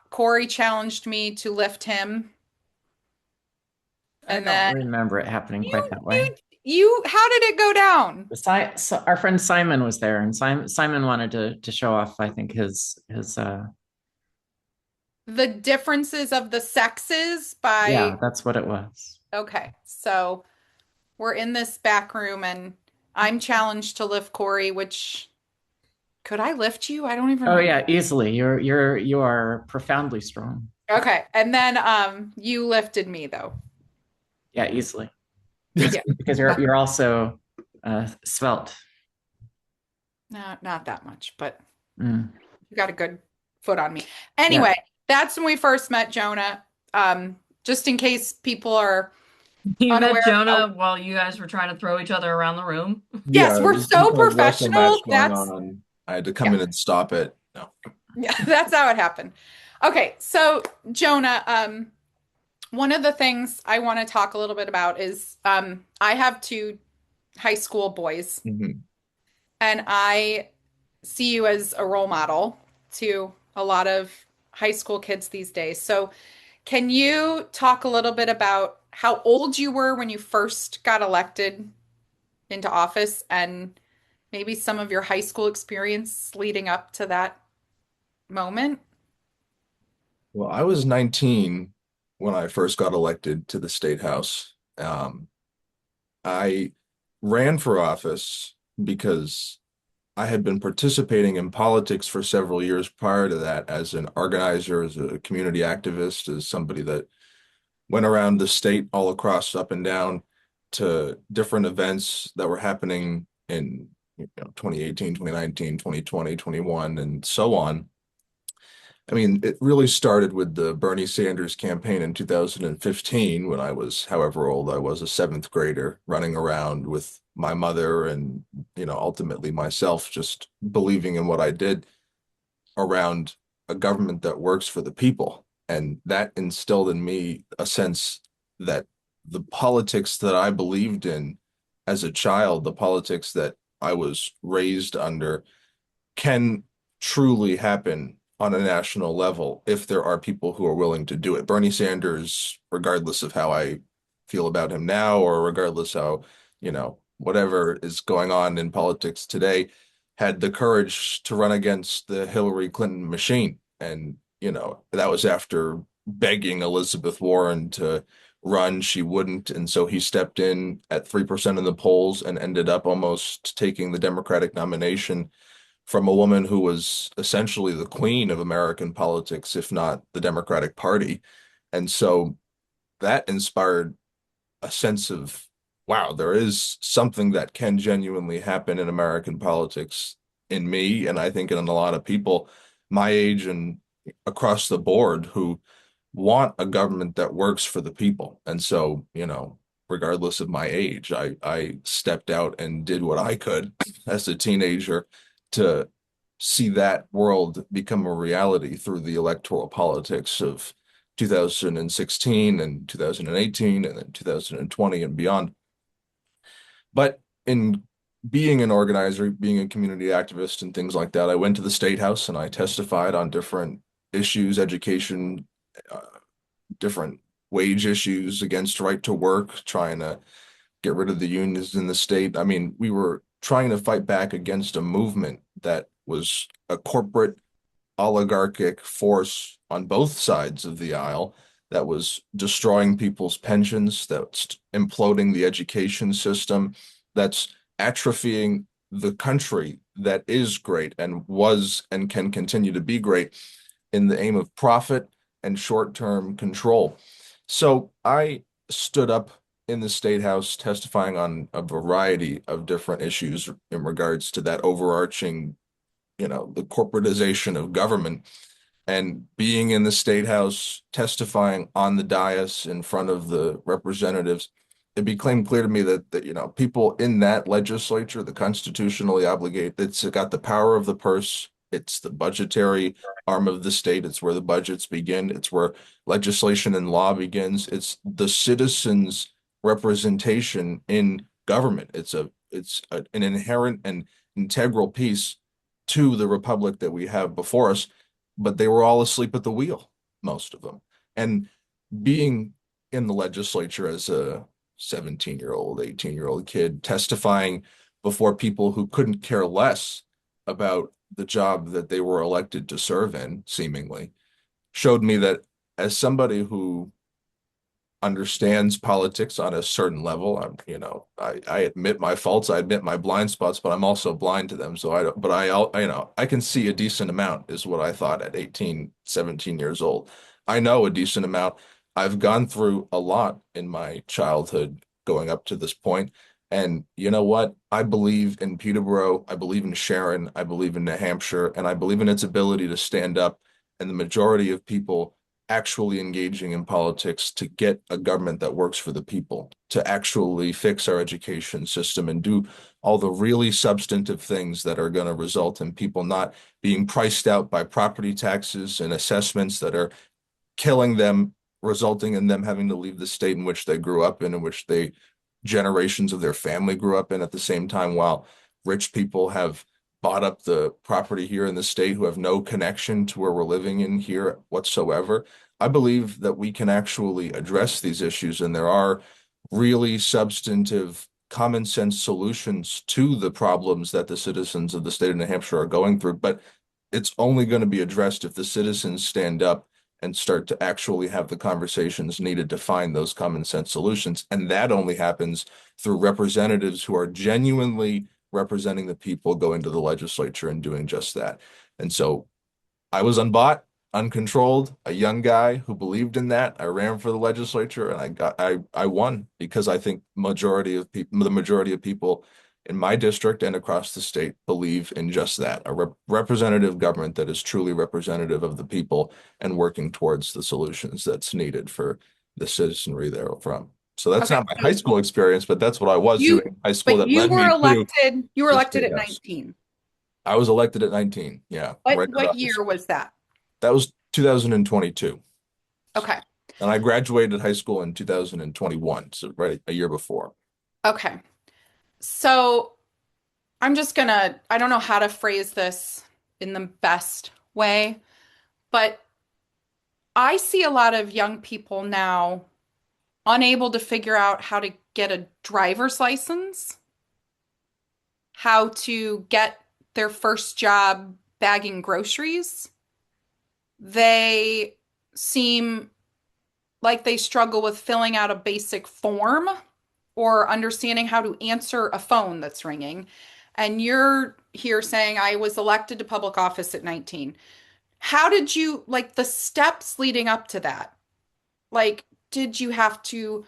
Speaker 2: Corey challenged me to lift him,
Speaker 3: I
Speaker 2: and
Speaker 3: don't
Speaker 2: then
Speaker 3: remember it happening quite that way.
Speaker 2: how did it go down?
Speaker 3: So our friend Simon was there, and Simon wanted to show off, I think, his
Speaker 2: the differences of the sexes by,
Speaker 3: Yeah, that's what it was.
Speaker 2: okay, so we're in this back room and I'm challenged to lift Corey, which could I lift you? I don't even
Speaker 3: Oh
Speaker 2: remember.
Speaker 3: yeah, easily. You are profoundly strong.
Speaker 2: Okay, and then you lifted me though.
Speaker 3: Yeah, easily.
Speaker 2: Yeah.
Speaker 3: Because you're also svelte.
Speaker 2: No, not that much, but
Speaker 3: Mm.
Speaker 2: you got a good foot on me.
Speaker 3: Yeah.
Speaker 2: Anyway, that's when we first met Jonah. Just in case people are
Speaker 4: You met
Speaker 2: unaware of how,
Speaker 4: Jonah while you guys were trying to throw each other around the room.
Speaker 2: yes,
Speaker 5: Yeah,
Speaker 2: we're
Speaker 5: there's some
Speaker 2: so
Speaker 5: kind of wrestle
Speaker 2: professional.
Speaker 5: match going
Speaker 2: That's,
Speaker 5: on. I had to come
Speaker 2: yeah,
Speaker 5: in and stop it. No.
Speaker 2: yeah, that's how it happened. Okay, so Jonah, one of the things I want to talk a little bit about is I have two high school boys,
Speaker 5: Mhm.
Speaker 2: and I see you as a role model to a lot of high school kids these days. So, can you talk a little bit about how old you were when you first got elected into office and maybe some of your high school experience leading up to that moment?
Speaker 5: Well, I was 19 when I first got elected to the state house. I ran for office because I had been participating in politics for several years prior to that as an organizer, as a community activist, as somebody that went around the state all across up and down to different events that were happening in 2018, 2019, 2020, 21, and so on. I mean, it really started with the Bernie Sanders campaign in 2015 when I was, however old I was, a seventh grader, running around with my mother and, ultimately myself, just believing in what I did around a government that works for the people. And that instilled in me a sense that the politics that I believed in as a child, the politics that I was raised under, can truly happen on a national level if there are people who are willing to do it. Bernie Sanders, regardless of how I feel about him now, or regardless how, whatever is going on in politics today, had the courage to run against the Hillary Clinton machine. And, that was after begging Elizabeth Warren to run. She wouldn't. And so he stepped in at 3% in the polls and ended up almost taking the Democratic nomination from a woman who was essentially the queen of American politics, if not the Democratic Party. And so that inspired a sense of, wow, there is something that can genuinely happen in American politics in me, and I think in a lot of people my age and across the board who want a government that works for the people. And so, regardless of my age, I stepped out and did what I could as a teenager to see that world become a reality through the electoral politics of 2016 and 2018 and then 2020 and beyond. But in being an organizer, being a community activist and things like that, I went to the State House and I testified on different issues, education, uh, different wage issues against right to work, trying to get rid of the unions in the state. I mean, we were trying to fight back against a movement that was a corporate oligarchic force on both sides of the aisle that was destroying people's pensions, that's imploding the education system, that's atrophying the country that is great and was and can continue to be great in the aim of profit and short-term control. So I stood up in the State House testifying on a variety of different issues in regards to that overarching, the corporatization of government. And being in the State House, testifying on the dais in front of the representatives, it became clear to me that people in that legislature, the constitutionally obligated, it's got the power of the purse. It's the budgetary arm of the state. It's where the budgets begin. It's where legislation and law begins. It's the citizens' representation in government. An inherent and integral piece to the republic that we have before us, but they were all asleep at the wheel, most of them. And being in the legislature as a 17-year-old, 18-year-old kid, testifying before people who couldn't care less about the job that they were elected to serve in, seemingly, showed me that as somebody who understands politics on a certain level. I admit my faults, I admit my blind spots, but I'm also blind to them. So I don't, but I can see a decent amount is what I thought at 18, 17 years old. I know a decent amount. I've gone through a lot in my childhood going up to this point. And you know what? I believe in Peterborough. I believe in Sharon. I believe in New Hampshire, and I believe in its ability to stand up. And the majority of people actually engaging in politics to get a government that works for the people, to actually fix our education system and do all the really substantive things that are going to result in people not being priced out by property taxes and assessments that are killing them, resulting in them having to leave the state in which they grew up in which they generations of their family grew up in at the same time, while rich people have bought up the property here in the state who have no connection to where we're living in here whatsoever. I believe that we can actually address these issues, and there are really substantive common sense solutions to the problems that the citizens of the state of New Hampshire are going through. But it's only going to be addressed if the citizens stand up and start to actually have the conversations needed to find those common sense solutions. And that only happens through representatives who are genuinely representing the people going to the legislature and doing just that. And so I was unbought, uncontrolled, a young guy who believed in that. I ran for the legislature and I won because I think the majority of people in my district and across the state believe in just that, a representative government that is truly representative of the people and working towards the solutions that's needed for the citizenry there from. So that's
Speaker 2: Okay,
Speaker 5: not my high
Speaker 2: so
Speaker 5: school experience, but that's what I was doing
Speaker 2: you,
Speaker 5: in high school
Speaker 2: but
Speaker 5: that led me to
Speaker 2: you were
Speaker 5: the
Speaker 2: elected
Speaker 5: state
Speaker 2: at
Speaker 5: house.
Speaker 2: 19.
Speaker 5: I was elected at 19. Yeah, right in
Speaker 2: What
Speaker 5: office.
Speaker 2: year was that?
Speaker 5: That was 2022.
Speaker 2: Okay.
Speaker 5: And I graduated high school in 2021, so right a year before.
Speaker 2: Okay. So I don't know how to phrase this in the best way, but I see a lot of young people now unable to figure out how to get a driver's license, how to get their first job bagging groceries. They seem like they struggle with filling out a basic form or understanding how to answer a phone that's ringing. And you're here saying I was elected to public office at 19. How did you, like, the steps leading up to that? Like, did you have to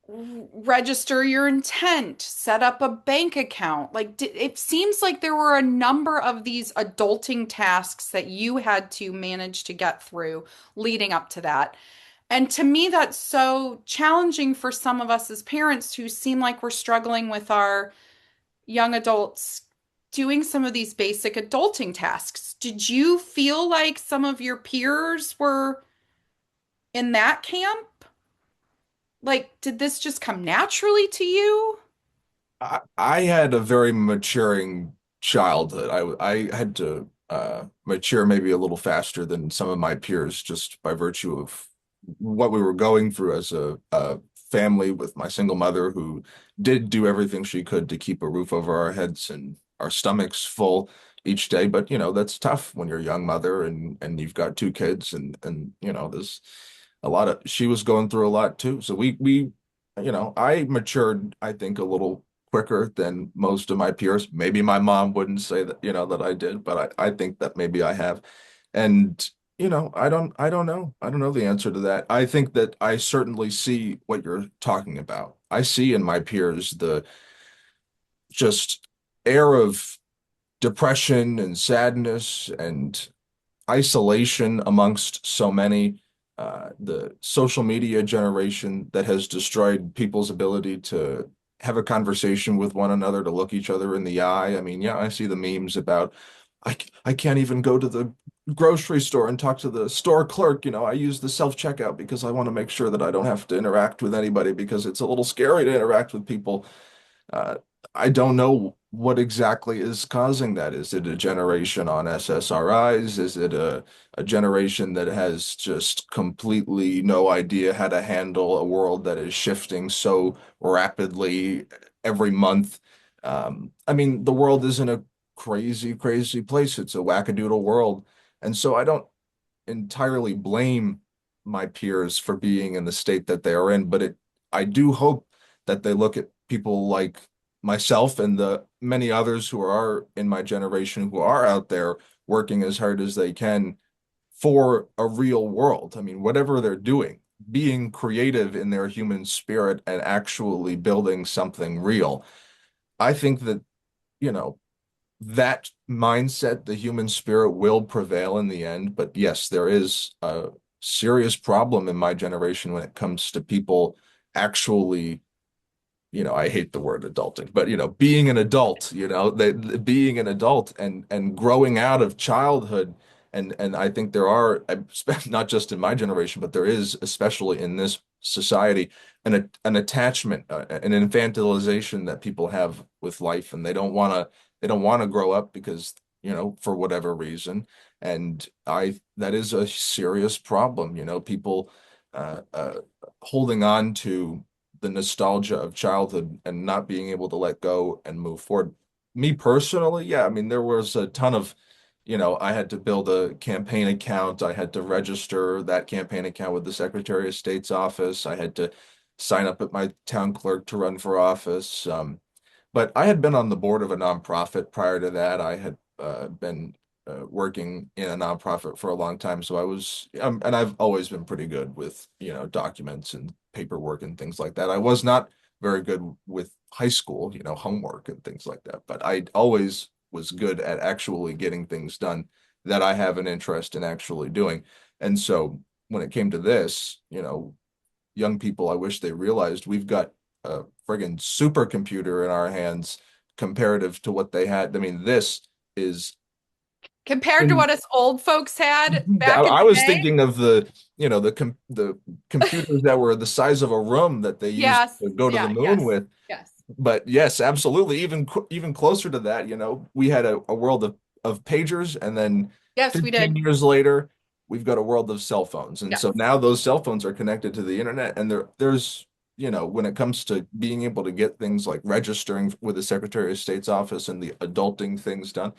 Speaker 2: register your intent, set up a bank account? Like, it seems like there were a number of these adulting tasks that you had to manage to get through leading up to that. And to me, that's so challenging for some of us as parents who seem like we're struggling with our young adults doing some of these basic adulting tasks. Did you feel like some of your peers were in that camp? Like, did this just come naturally to you?
Speaker 5: I had a very maturing childhood. I had to mature maybe a little faster than some of my peers just by virtue of what we were going through as a family with my single mother who did do everything she could to keep a roof over our heads and our stomachs full each day. But that's tough when you're a young mother and you've got two kids and there's a lot of she was going through a lot too. So we I matured, I think, a little quicker than most of my peers. Maybe my mom wouldn't say that, that I did, but I think that maybe I have. And, I don't know. I don't know the answer to that. I think that I certainly see what you're talking about. I see in my peers the just air of depression and sadness and isolation amongst so many, the social media generation that has destroyed people's ability to have a conversation with one another, to look each other in the eye. I mean, yeah, I see the memes about I can't even go to the grocery store and talk to the store clerk. I use the self-checkout because I want to make sure that I don't have to interact with anybody because it's a little scary to interact with people. uh, I don't know what exactly is causing that. Is it a generation on SSRIs? Is it a generation that has just completely no idea how to handle a world that is shifting so rapidly every month? I mean, the world isn't a crazy, crazy place. It's a wackadoodle world. And so I don't entirely blame my peers for being in the state that they are in, but I do hope that they look at people like myself and the many others who are in my generation who are out there working as hard as they can for a real world. I mean, whatever they're doing, being creative in their human spirit and actually building something real. I think that, you know, that mindset, the human spirit will prevail in the end. But yes, there is a serious problem in my generation when it comes to people actually, I hate the word adulting, but being an adult, being an adult and growing out of childhood. And I think there are, not just in my generation, but there is, especially in this society, an attachment, an infantilization that people have with life, and they don't want to grow up because, for whatever reason. And that is a serious problem, people holding on to the nostalgia of childhood and not being able to let go and move forward. Me personally, yeah, I mean, there was a ton of, I had to build a campaign account. I had to register that campaign account with the Secretary of State's office. I had to sign up at my town clerk to run for office. But I had been on the board of a nonprofit prior to that. I had been working in a nonprofit for a long time. So and I've always been pretty good with, documents and paperwork and things like that. I was not very good with high school, homework and things like that, but I always was good at actually getting things done that I have an interest in actually doing. And so when it came to this, young people, I wish they realized we've got a friggin' supercomputer in our hands comparative to what they had. I mean, this is
Speaker 2: Compared to what us old folks had back in
Speaker 5: I
Speaker 2: the
Speaker 5: was
Speaker 2: day.
Speaker 5: thinking of the computers that were the size of a room that they used
Speaker 2: Yes.
Speaker 5: to go to the
Speaker 2: Yeah.
Speaker 5: moon
Speaker 2: Yes.
Speaker 5: with.
Speaker 2: Yes.
Speaker 5: But yes, absolutely. Even closer to that, we had a world of pagers, and then
Speaker 2: Yes, we
Speaker 5: 15
Speaker 2: did.
Speaker 5: years later, we've got a world of cell phones. And so
Speaker 2: Yes.
Speaker 5: now those cell phones are connected to the internet, and there's, when it comes to being able to get things like registering with the Secretary of State's office and the adulting things done,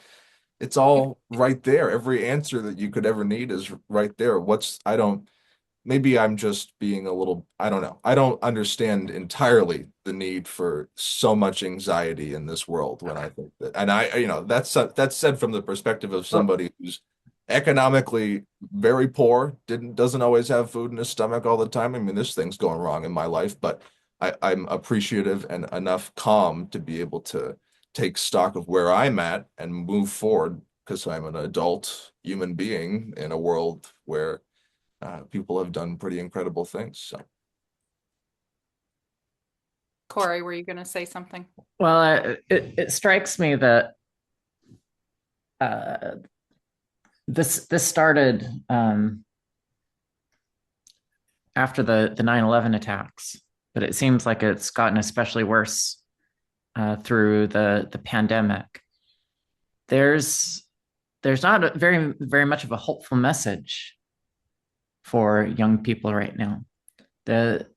Speaker 5: it's all right there. Every answer that you could ever need is right there. Maybe I'm just being a little, I don't know. I don't understand entirely the need for so much anxiety in this world when I think that, and that's said from the perspective of
Speaker 3: Well,
Speaker 5: somebody who's economically very poor, doesn't always have food in his stomach all the time. I mean, this thing's going wrong in my life, but I'm appreciative and enough calm to be able to take stock of where I'm at and move forward because I'm an adult human being in a world where people have done pretty incredible things. So
Speaker 2: Corey, were you going to say something?
Speaker 3: well, it strikes me that uh, this started after the 9/11 attacks, but it seems like it's gotten especially worse through the pandemic. There's not very much of a hopeful message for young people right now. The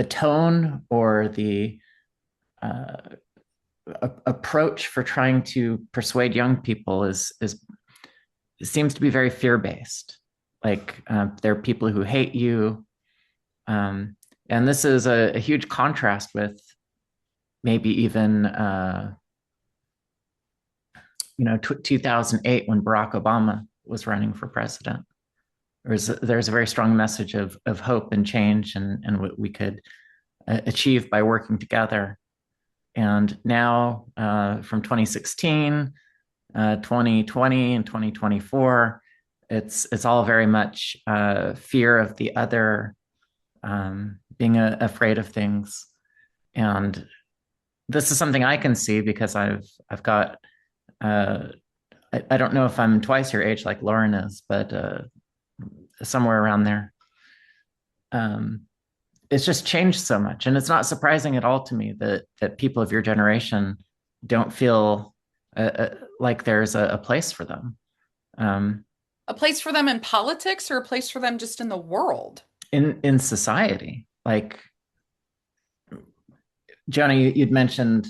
Speaker 3: tone or the uh, approach for trying to persuade young people is seems to be very fear based. Like there are people who hate you, and this is a huge contrast with maybe even 2008 when Barack Obama was running for president. There's a very strong message of hope and change and what we could achieve by working together. And now from 2016, 2020, and 2024, it's all very much fear of the other, being afraid of things. And this is something I can see because I've got I don't know if I'm twice your age like Lauren is, but somewhere around there. It's just changed so much, and it's not surprising at all to me that people of your generation don't feel like there's a place for them.
Speaker 2: A place for them in politics or a place for them just in the world?
Speaker 3: In society. Like Jonah, you'd mentioned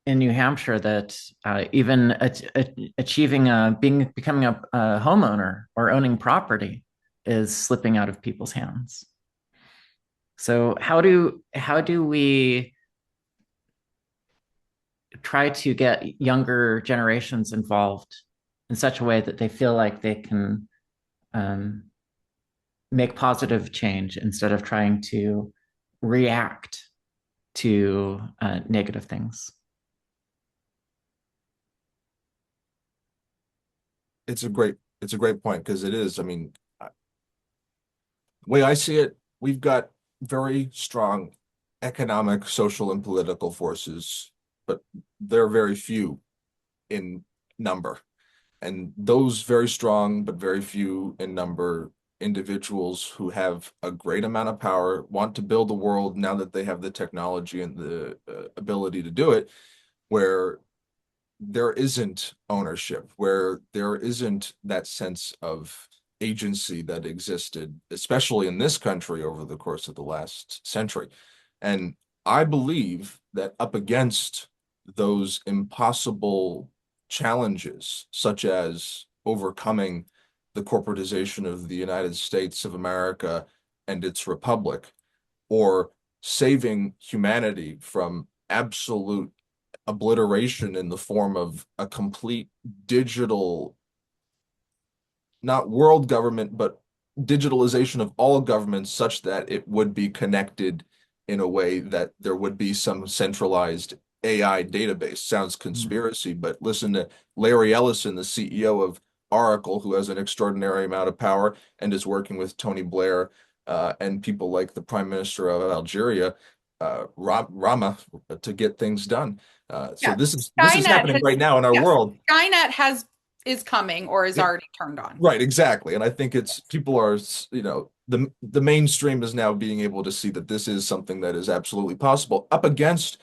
Speaker 3: in New Hampshire that even achieving becoming a homeowner or owning property is slipping out of people's hands. So how do we try to get younger generations involved in such a way that they feel like they can um, make positive change instead of trying to react to negative things?
Speaker 5: It's a great point because it is. I mean, the way I see it, we've got very strong economic, social, and political forces, but they're very few in number. And those very strong but very few in number individuals who have a great amount of power want to build a world now that they have the technology and the ability to do it, where there isn't ownership, where there isn't that sense of agency that existed, especially in this country over the course of the last century. And I believe that up against those impossible challenges, such as overcoming the corporatization of the United States of America and its republic, or saving humanity from absolute obliteration in the form of a complete digital, not world government, but digitalization of all governments such that it would be connected in a way that there would be some centralized AI database. Sounds conspiracy, but listen to Larry Ellison, the CEO of Oracle, who has an extraordinary amount of power and is working with Tony Blair and people like the Prime Minister of Algeria, Rama, to get things done. So
Speaker 2: Yeah.
Speaker 5: this is
Speaker 2: Skynet
Speaker 5: happening
Speaker 2: has,
Speaker 5: right now in our
Speaker 2: yes,
Speaker 5: world.
Speaker 2: Skynet is coming or is
Speaker 5: It-
Speaker 2: already turned on.
Speaker 5: Right, exactly. And I think it's people are, the mainstream is now being able to see that this is something that is absolutely possible up against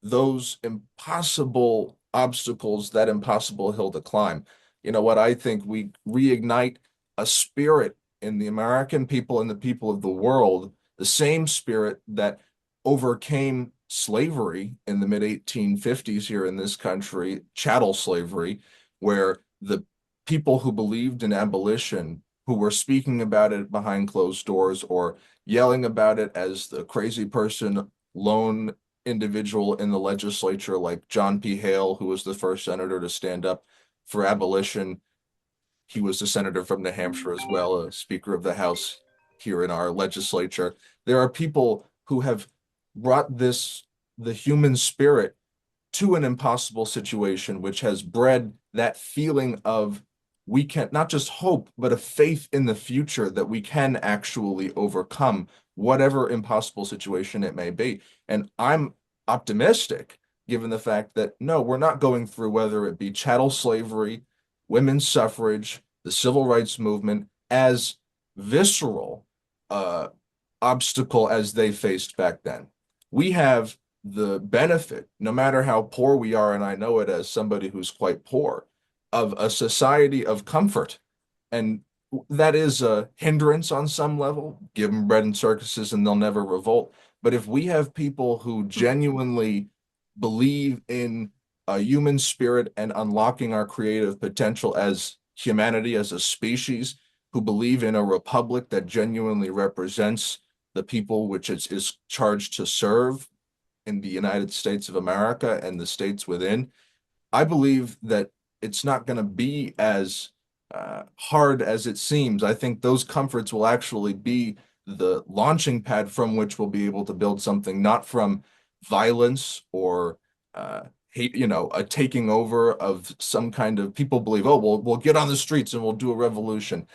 Speaker 5: those impossible obstacles, that impossible hill to climb. You know what? I think we reignite a spirit in the American people and the people of the world, the same spirit that overcame slavery in the mid 1850s here in this country, chattel slavery, where the people who believed in abolition, who were speaking about it behind closed doors or yelling about it as the crazy person, lone individual in the legislature, like John P. Hale, who was the first senator to stand up for abolition. He was a senator from New Hampshire as well, a Speaker of the House here in our legislature. There are people who have brought the human spirit to an impossible situation, which has bred that feeling of we can not just hope, but a faith in the future that we can actually overcome whatever impossible situation it may be. And I'm optimistic, given the fact that no, we're not going through whether it be chattel slavery, women's suffrage, the civil rights movement, as visceral uh, obstacle as they faced back then. We have the benefit, no matter how poor we are, and I know it as somebody who's quite poor, of a society of comfort. And that is a hindrance on some level. Give them bread and circuses and they'll never revolt. But if we have people who genuinely believe in a human spirit and unlocking our creative potential as humanity, as a species, who believe in a republic that genuinely represents the people which is charged to serve in the United States of America and the states within, I believe that it's not going to be as hard as it seems. I think those comforts will actually be the launching pad from which we'll be able to build something, not from violence or hate, a taking over of some kind of people believe, oh, we'll get on the streets and we'll do a revolution.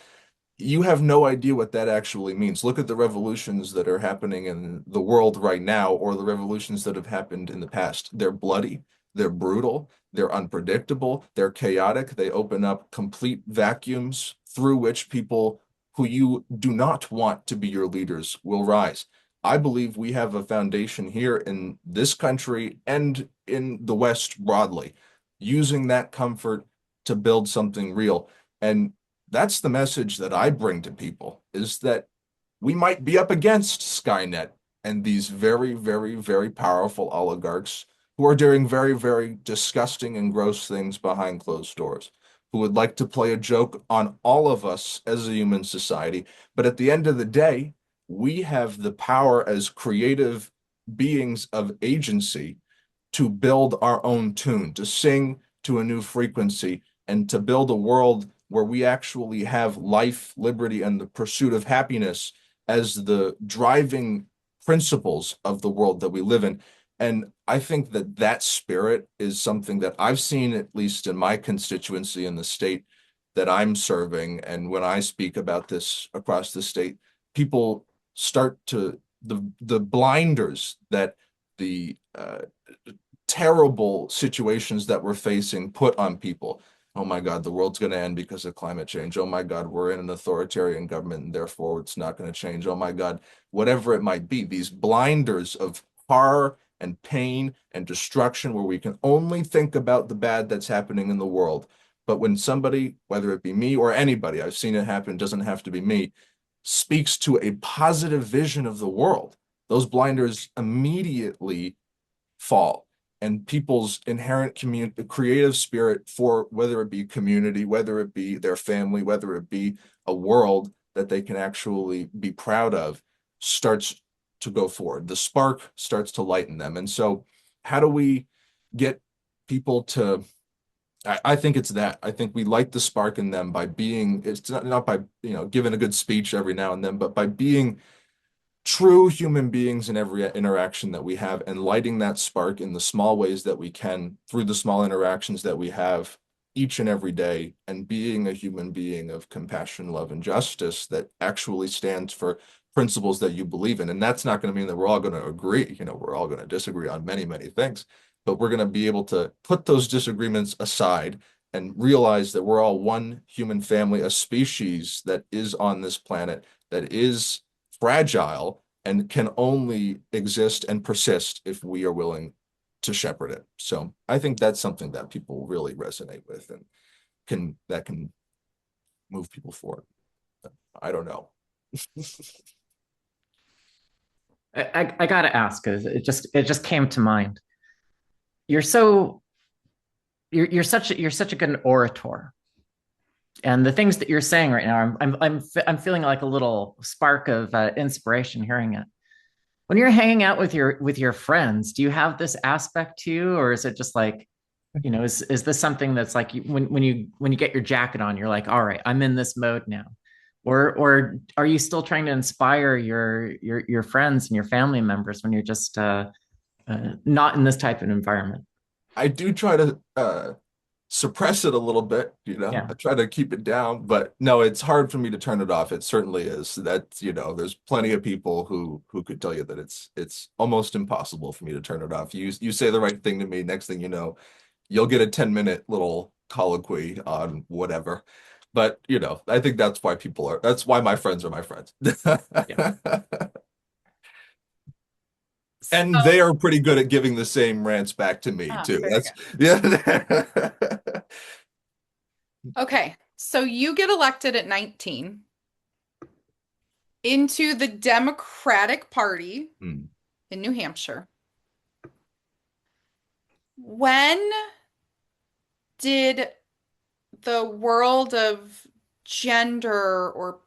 Speaker 5: You have no idea what that actually means. Look at the revolutions that are happening in the world right now, or the revolutions that have happened in the past. They're bloody, they're brutal, they're unpredictable, they're chaotic. They open up complete vacuums through which people who you do not want to be your leaders will rise. I believe we have a foundation here in this country and in the West broadly, using that comfort to build something real. And that's the message that I bring to people, is that we might be up against Skynet and these very, very, very powerful oligarchs who are doing very, very disgusting and gross things behind closed doors, who would like to play a joke on all of us as a human society. But at the end of the day, we have the power as creative beings of agency to build our own tune, to sing to a new frequency, and to build a world where we actually have life, liberty, and the pursuit of happiness as the driving principles of the world that we live in. And I think that that spirit is something that I've seen, at least in my constituency in the state that I'm serving. And when I speak about this across the state, people start to the blinders that the terrible situations that we're facing put on people. Oh my God, the world's going to end because of climate change. Oh my God, we're in an authoritarian government and therefore it's not going to change. Oh my God, whatever it might be, these blinders of horror and pain and destruction where we can only think about the bad that's happening in the world. But when somebody, whether it be me or anybody, I've seen it happen, doesn't have to be me, speaks to a positive vision of the world, those blinders immediately fall, and people's inherent creative spirit for whether it be community, whether it be their family, whether it be a world that they can actually be proud of, starts to go forward. The spark starts to lighten them. And so how do we get people to I think it's that. I think we light the spark in them by being, it's not by, giving a good speech every now and then, but by being true human beings in every interaction that we have and lighting that spark in the small ways that we can through the small interactions that we have each and every day, and being a human being of compassion, love, and justice that actually stands for principles that you believe in. And that's not going to mean that we're all going to agree. We're all going to disagree on many, many things, but we're going to be able to put those disagreements aside and realize that we're all one human family, a species that is on this planet that is fragile and can only exist and persist if we are willing to shepherd it. So I think that's something that people really resonate with and can move people forward. I don't know.
Speaker 3: I gotta ask, because it just came to mind. You're so you're such a good orator, and the things that you're saying right now, I'm feeling like a little spark of inspiration hearing it. When you're hanging out with your friends, do you have this aspect to you, or is it just like, is this something that's like when you get your jacket on, you're like, all right, I'm in this mode now, or are you still trying to inspire your friends and your family members when you're just not in this type of environment?
Speaker 5: I do try to suppress it a little bit,
Speaker 3: Yeah.
Speaker 5: I try to keep it down, but no, it's hard for me to turn it off. It certainly is. There's plenty of people who could tell you that it's almost impossible for me to turn it off. You say the right thing to me, next thing you know, you'll get a 10-minute little colloquy on whatever. But I think that's why my friends are my friends.
Speaker 3: Yeah.
Speaker 5: And they are pretty good at giving the same rants back to me too.
Speaker 2: Very
Speaker 5: That's
Speaker 2: good.
Speaker 5: yeah.
Speaker 2: Okay, so you get elected at 19 into the Democratic Party
Speaker 5: Hmm.
Speaker 2: in New Hampshire. When did the world of gender or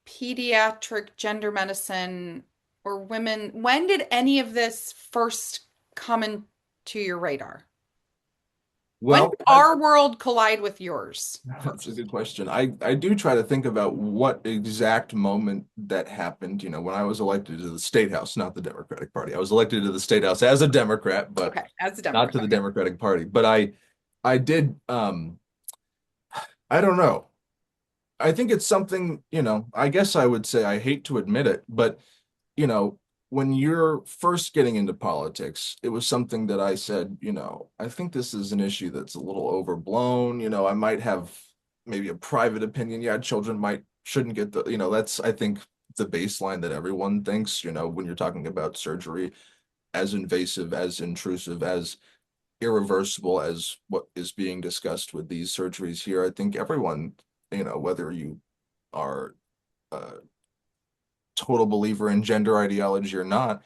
Speaker 2: pediatric gender medicine or women, when did any of this first come into your radar? When
Speaker 5: Well,
Speaker 2: did our world collide with yours?
Speaker 5: that's a good question. I do try to think about what exact moment that happened. When I was elected to the state house, not the Democratic Party. I was elected to the state house as a Democrat, but
Speaker 2: Okay, as a
Speaker 5: not to the
Speaker 2: Democrat.
Speaker 5: Democratic Party. But I did I don't know. I think it's something, I guess I would say I hate to admit it, but you know, when you're first getting into politics, it was something that I said, I think this is an issue that's a little overblown. I might have maybe a private opinion. Yeah, children shouldn't get that's, I think, the baseline that everyone thinks, when you're talking about surgery, as invasive, as intrusive, as irreversible as what is being discussed with these surgeries here. I think everyone, whether you are a total believer in gender ideology or not,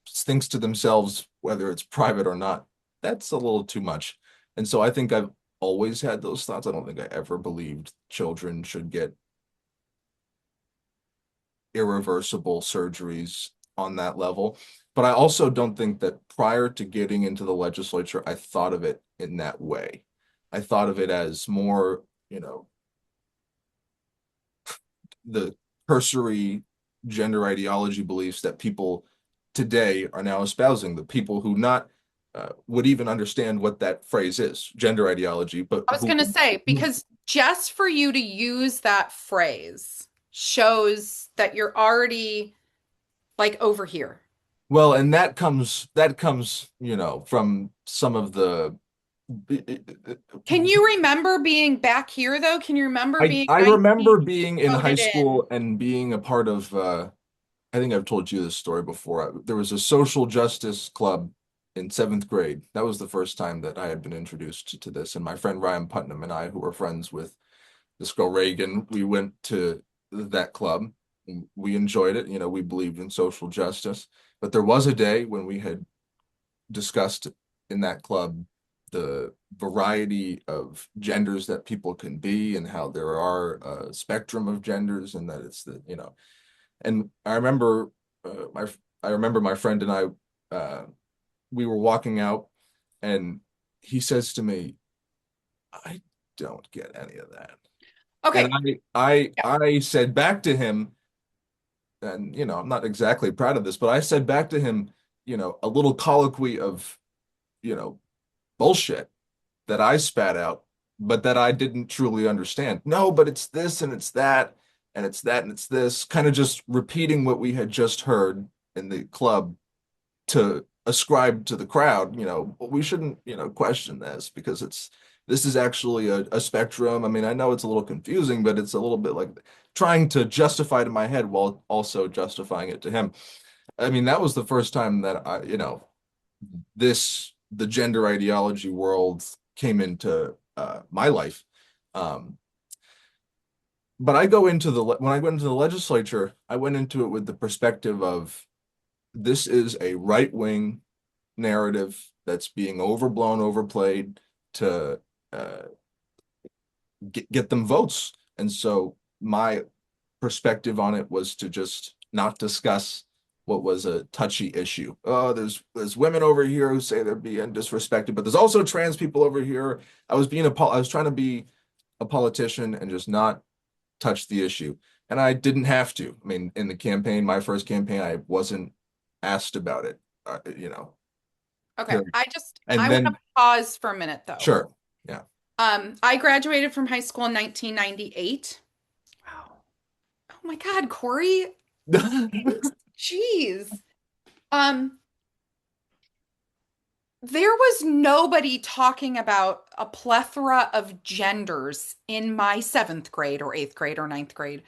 Speaker 5: thinks to themselves, whether it's private or not, that's a little too much. And so I think I've always had those thoughts. I don't think I ever believed children should get irreversible surgeries on that level. But I also don't think that prior to getting into the legislature, I thought of it in that way. I thought of it as more, the cursory gender ideology beliefs that people today are now espousing, the people who not would even understand what that phrase is, gender ideology, but
Speaker 2: I was going to say, because just for you to use that phrase shows that you're already like over here.
Speaker 5: well, and that comes, from some of the
Speaker 2: Can you remember being back here though? Can you remember
Speaker 5: I
Speaker 2: being
Speaker 5: I
Speaker 2: 19
Speaker 5: remember being in high
Speaker 2: voted in?
Speaker 5: school and being a part of I think I've told you this story before. There was a social justice club in seventh grade. That was the first time that I had been introduced to this. And my friend Ryan Putnam and I, who were friends with this girl Reagan, we went to that club. We enjoyed it. We believed in social justice. But there was a day when we had discussed in that club the variety of genders that people can be and how there are a spectrum of genders and that it's and my I remember my friend and we were walking out and he says to me, I don't get any of that. And
Speaker 2: Okay. Yeah.
Speaker 5: I said back to him, and I'm not exactly proud of this, but I said back to him, a little colloquy of, you know, bullshit that I spat out, but that I didn't truly understand. No, but it's this and it's that, and it's that and it's this, kind of just repeating what we had just heard in the club to ascribe to the crowd, we shouldn't, question this because this is actually a spectrum. I mean, I know it's a little confusing, but it's a little bit like trying to justify it in my head while also justifying it to him. I mean, that was the first time that the gender ideology world came into my life. Um, but when I went into the legislature, I went into it with the perspective of this is a right-wing narrative that's being overblown, overplayed to uh, get them votes. And so my perspective on it was to just not discuss what was a touchy issue. Oh, there's women over here who say they're being disrespected, but there's also trans people over here. I was trying to be a politician and just not touch the issue. And I didn't have to. I mean, in the campaign, my first campaign, I wasn't asked about it,
Speaker 2: Okay.
Speaker 5: period.
Speaker 2: I
Speaker 5: And
Speaker 2: want to
Speaker 5: then,
Speaker 2: pause for a minute though.
Speaker 5: sure, yeah.
Speaker 2: I graduated from high school in 1998.
Speaker 3: Wow.
Speaker 2: Oh my God, Corey. Jeez. Um, there was nobody talking about a plethora of genders in my seventh grade or eighth grade or ninth grade.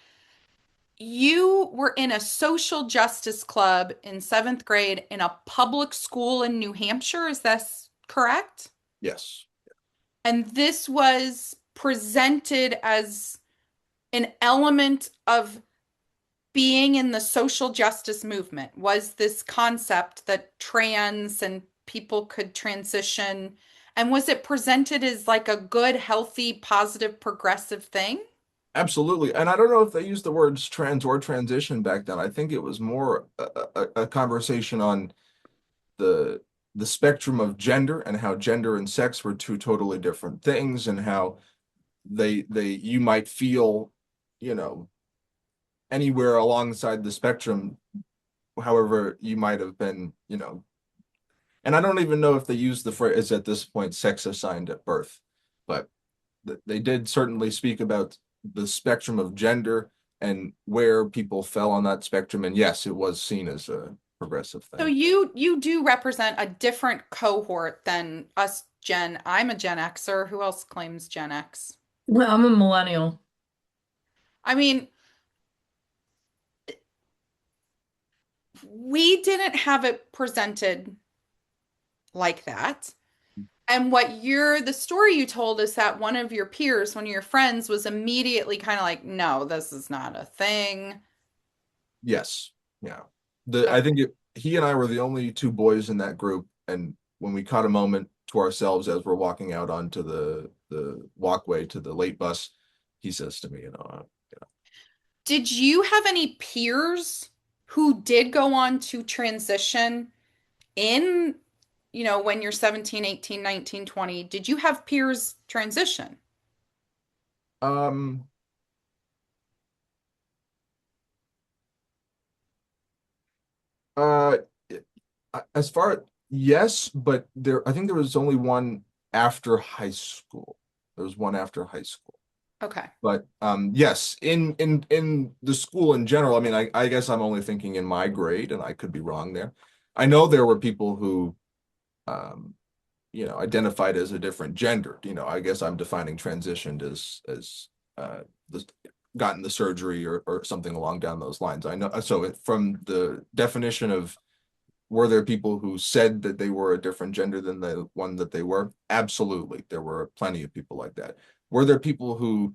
Speaker 2: You were in a social justice club in seventh grade in a public school in New Hampshire. Is this correct?
Speaker 5: Yes.
Speaker 2: And this was presented as an element of being in the social justice movement. Was this concept that trans and people could transition? And was it presented as like a good, healthy, positive, progressive thing?
Speaker 5: Absolutely. And I don't know if they used the words trans or transition back then. I think it was more a conversation on the the spectrum of gender and how gender and sex were two totally different things and how you might feel, you know, anywhere alongside the spectrum, however you might have been, and I don't even know if they used the phrase at this point sex assigned at birth, but they did certainly speak about the spectrum of gender and where people fell on that spectrum. And yes, it was seen as a progressive
Speaker 2: So
Speaker 5: thing.
Speaker 2: you do represent a different cohort than us Gen. I'm a Gen Xer. Who else claims Gen X?
Speaker 4: Well, I'm a millennial.
Speaker 2: I mean, we didn't have it presented like that. And the story you told is that one of your peers, one of your friends, was immediately kind of like, no, this is not a thing.
Speaker 5: Yes. Yeah. I
Speaker 2: Okay.
Speaker 5: think he and I were the only two boys in that group. And when we caught a moment to ourselves as we're walking out onto the walkway to the late bus, he says to me,
Speaker 2: Did you have any peers who did go on to transition in, when you're 17, 18, 19, 20? Did you have peers transition?
Speaker 5: um, uh, as far yes, but I think there was only one after high school. There was one after high school.
Speaker 2: Okay.
Speaker 5: But yes, in the school in general, I mean, I guess I'm only thinking in my grade, and I could be wrong there. I know there were people who um, identified as a different gender. I guess I'm defining transitioned as the gotten the surgery or something along down those lines. I know so from the definition of were there people who said that they were a different gender than the one that they were? Absolutely. There were plenty of people like that. Were there people who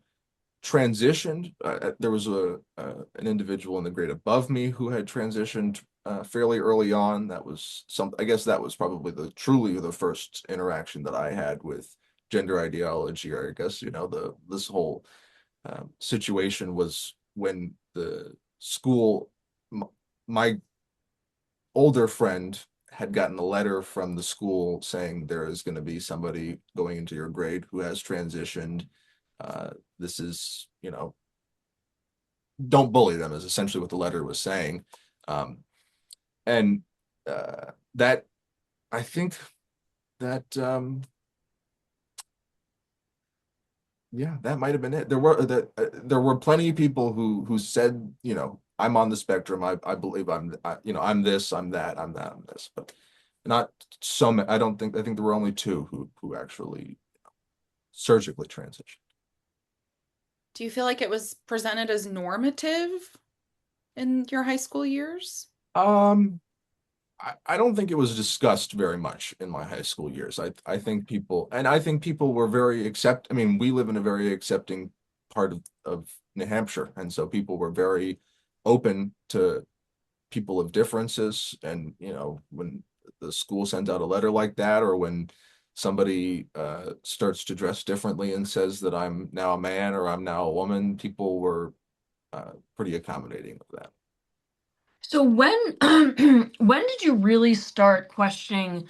Speaker 5: transitioned? There was an individual in the grade above me who had transitioned fairly early on. That was I guess that was probably truly the first interaction that I had with gender ideology, or I guess, this whole situation was when the school, my older friend had gotten a letter from the school saying there is going to be somebody going into your grade who has transitioned. This is, don't bully them, is essentially what the letter was saying. Um, and that, I think that, yeah, that might have been it. There were plenty of people who said, I'm on the spectrum. I believe I'm this, I'm that, I'm that, I'm this, but not so many. I think there were only two who actually surgically transitioned.
Speaker 2: Do you feel like it was presented as normative in your high school years?
Speaker 5: Um, I don't think it was discussed very much in my high school years. I think people were very I mean, we live in a very accepting part of New Hampshire, and so people were very open to people of differences. And, when the school sends out a letter like that, or when somebody starts to dress differently and says that I'm now a man or I'm now a woman, people were pretty accommodating of that.
Speaker 4: So when when did you really start questioning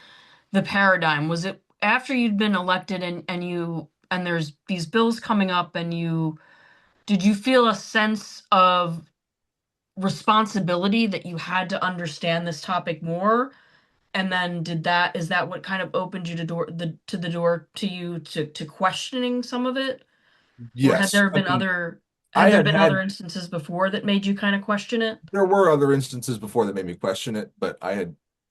Speaker 4: the paradigm? Was it after you'd been elected and there's these bills coming up and you did you feel a sense of responsibility that you had to understand this topic more? And then is that what kind of opened you to the door to you to questioning some of it? Or
Speaker 5: Yes, I mean, I
Speaker 4: had there
Speaker 5: had
Speaker 4: been other
Speaker 5: had
Speaker 4: instances before that made you kind of question it?
Speaker 5: there were other instances before that made me question it, but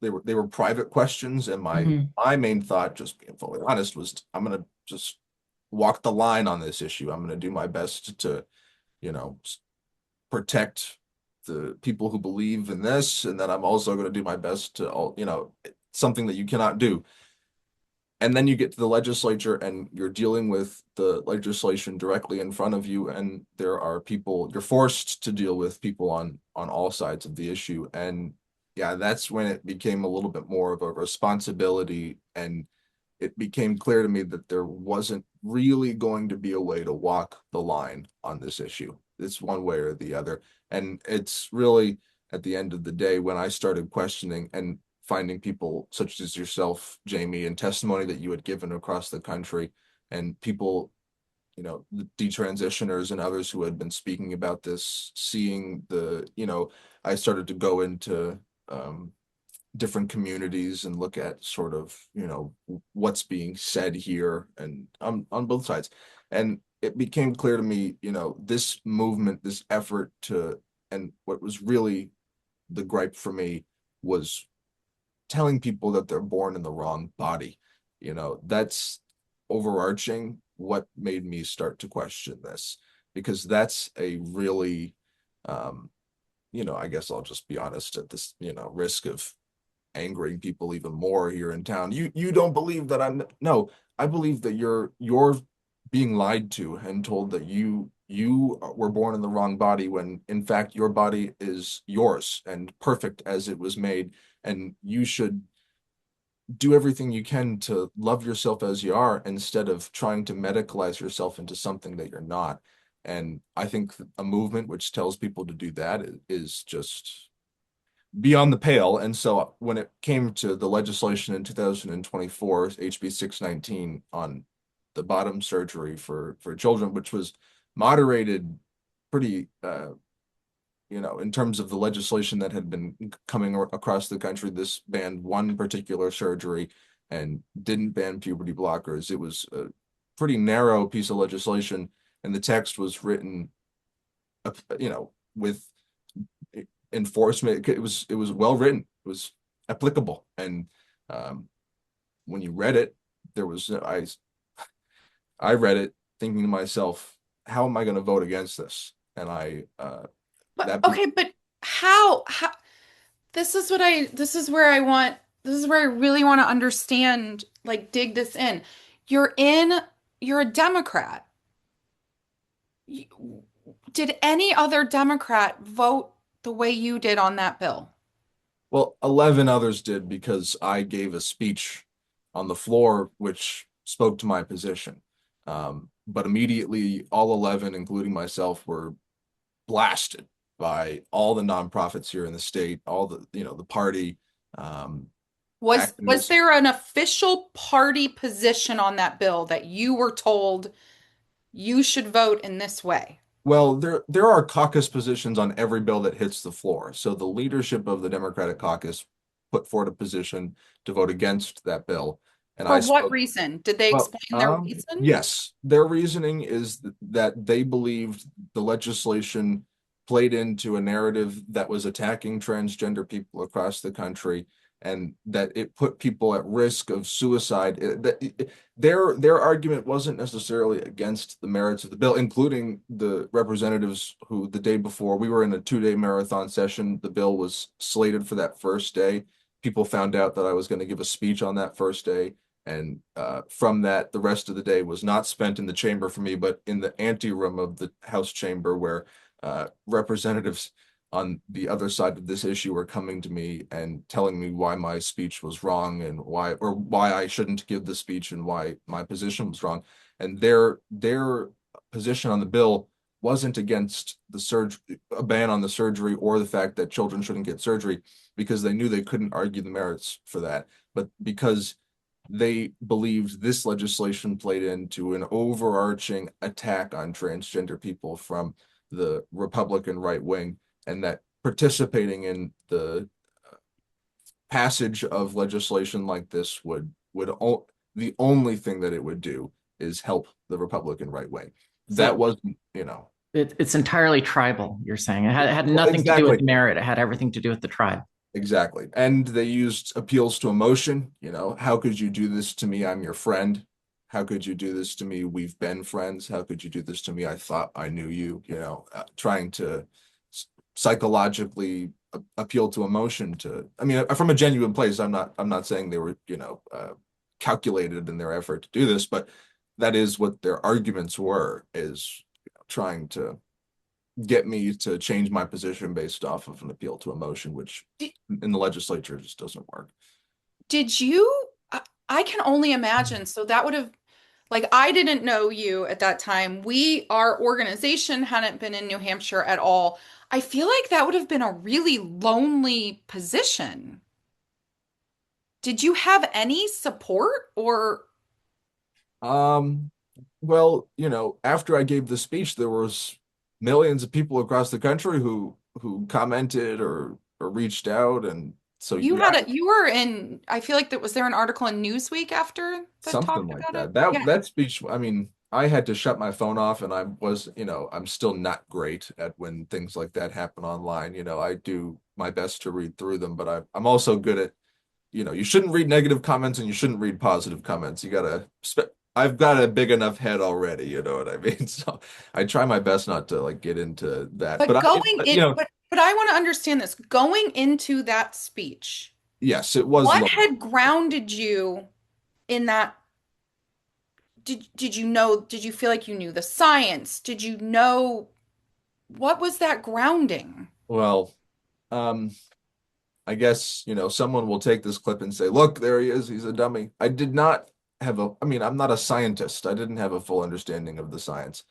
Speaker 5: they were private questions, and
Speaker 4: Hmm.
Speaker 5: my main thought, just being fully honest, was I'm gonna just walk the line on this issue. I'm gonna do my best to, you know, protect the people who believe in this, and that I'm also gonna do my best to something that you cannot do. And then you get to the legislature and you're dealing with the legislation directly in front of you, and there are people, you're forced to deal with people on all sides of the issue. And yeah, that's when it became a little bit more of a responsibility, and it became clear to me that there wasn't really going to be a way to walk the line on this issue. It's one way or the other. And it's really at the end of the day when I started questioning and finding people such as yourself, Jamie, and testimony that you had given across the country, and people, the detransitioners and others who had been speaking about this, seeing I started to go into um, different communities and look at sort of, what's being said here and on both sides. And it became clear to me, this movement, this effort and what was really the gripe for me was telling people that they're born in the wrong body. That's overarching what made me start to question this, because that's a really, um, I guess I'll just be honest at this, risk of angering people even more here in town. You don't believe that no, I believe that you're being lied to and told that you were born in the wrong body, when in fact your body is yours and perfect as it was made, and you should do everything you can to love yourself as you are instead of trying to medicalize yourself into something that you're not. And I think a movement which tells people to do that is just beyond the pale. And so when it came to the legislation in 2024, HB 619 on the bottom surgery for children, which was moderated pretty in terms of the legislation that had been coming across the country, this banned one particular surgery and didn't ban puberty blockers. It was a pretty narrow piece of legislation, and the text was written, with enforcement. It was well written. It was applicable, and um, when you read it, there was I read it thinking to myself, how am I going to vote against this? And I
Speaker 2: But
Speaker 5: that be
Speaker 2: okay, but how this is where I really want to understand, like dig this in. You're in, you're a Democrat. Did any other Democrat vote the way you did on that bill?
Speaker 5: Well, 11 others did because I gave a speech on the floor which spoke to my position. But immediately, all 11, including myself, were blasted by all the nonprofits here in the state, all the party, um,
Speaker 2: Was
Speaker 5: activists.
Speaker 2: there an official party position on that bill that you were told you should vote in this way?
Speaker 5: Well, there are caucus positions on every bill that hits the floor. So the leadership of the Democratic caucus put forward a position to vote against that bill. And
Speaker 2: For
Speaker 5: I
Speaker 2: what
Speaker 5: spoke.
Speaker 2: reason? Did they
Speaker 5: Well,
Speaker 2: explain their reason?
Speaker 5: yes, their reasoning is that they believed the legislation played into a narrative that was attacking transgender people across the country, and that it put people at risk of suicide. Their argument wasn't necessarily against the merits of the bill, including the representatives who the day before we were in a 2-day marathon session. The bill was slated for that first day. People found out that I was going to give a speech on that first day. And from that, the rest of the day was not spent in the chamber for me, but in the anteroom of the House chamber, where representatives on the other side of this issue were coming to me and telling me why my speech was wrong and why I shouldn't give the speech and why my position was wrong. And their position on the bill wasn't against a ban on the surgery or the fact that children shouldn't get surgery, because they knew they couldn't argue the merits for that, but because they believed this legislation played into an overarching attack on transgender people from the Republican right wing, and that participating in the passage of legislation like this the only thing that it would do is help the Republican right wing. That
Speaker 3: So
Speaker 5: wasn't,
Speaker 3: it's entirely tribal, you're saying. It had
Speaker 5: well,
Speaker 3: nothing to do with
Speaker 5: exactly.
Speaker 3: merit. It had everything to do with the tribe.
Speaker 5: Exactly. And they used appeals to emotion. How could you do this to me? I'm your friend. How could you do this to me? We've been friends. How could you do this to me? I thought I knew you, trying to psychologically appeal to emotion I mean, from a genuine place. I'm not saying they were, calculated in their effort to do this, but that is what their arguments were, is trying to get me to change my position based off of an appeal to emotion, which
Speaker 2: Did,
Speaker 5: in the legislature just doesn't work.
Speaker 2: did you? I can only imagine. So that would have, like, I didn't know you at that time. Our organization hadn't been in New Hampshire at all. I feel like that would have been a really lonely position. Did you have any support or
Speaker 5: Um, well, after I gave the speech, there was millions of people across the country who commented or reached out, and so yeah,
Speaker 2: you were in, I feel like was there an article in Newsweek after that
Speaker 5: something
Speaker 2: talked
Speaker 5: like
Speaker 2: about it?
Speaker 5: that. That
Speaker 2: Yeah.
Speaker 5: that speech, I mean, I had to shut my phone off, and I'm still not great at when things like that happen online. I do my best to read through them, but I'm also good at, you shouldn't read negative comments and you shouldn't read positive comments. I've got a big enough head already, you know what I mean? So I try my best not to like get into that.
Speaker 2: But
Speaker 5: But
Speaker 2: but I want to understand this. Going into that speech,
Speaker 5: yes, it was
Speaker 2: what
Speaker 5: low.
Speaker 2: had grounded you in that? Did you know, did you feel like you knew the science? Did you know what was that grounding?
Speaker 5: Well, um, I guess, someone will take this clip and say, look, there he is. He's a dummy. I did not I mean, I'm not a scientist. I didn't have a full understanding of the science.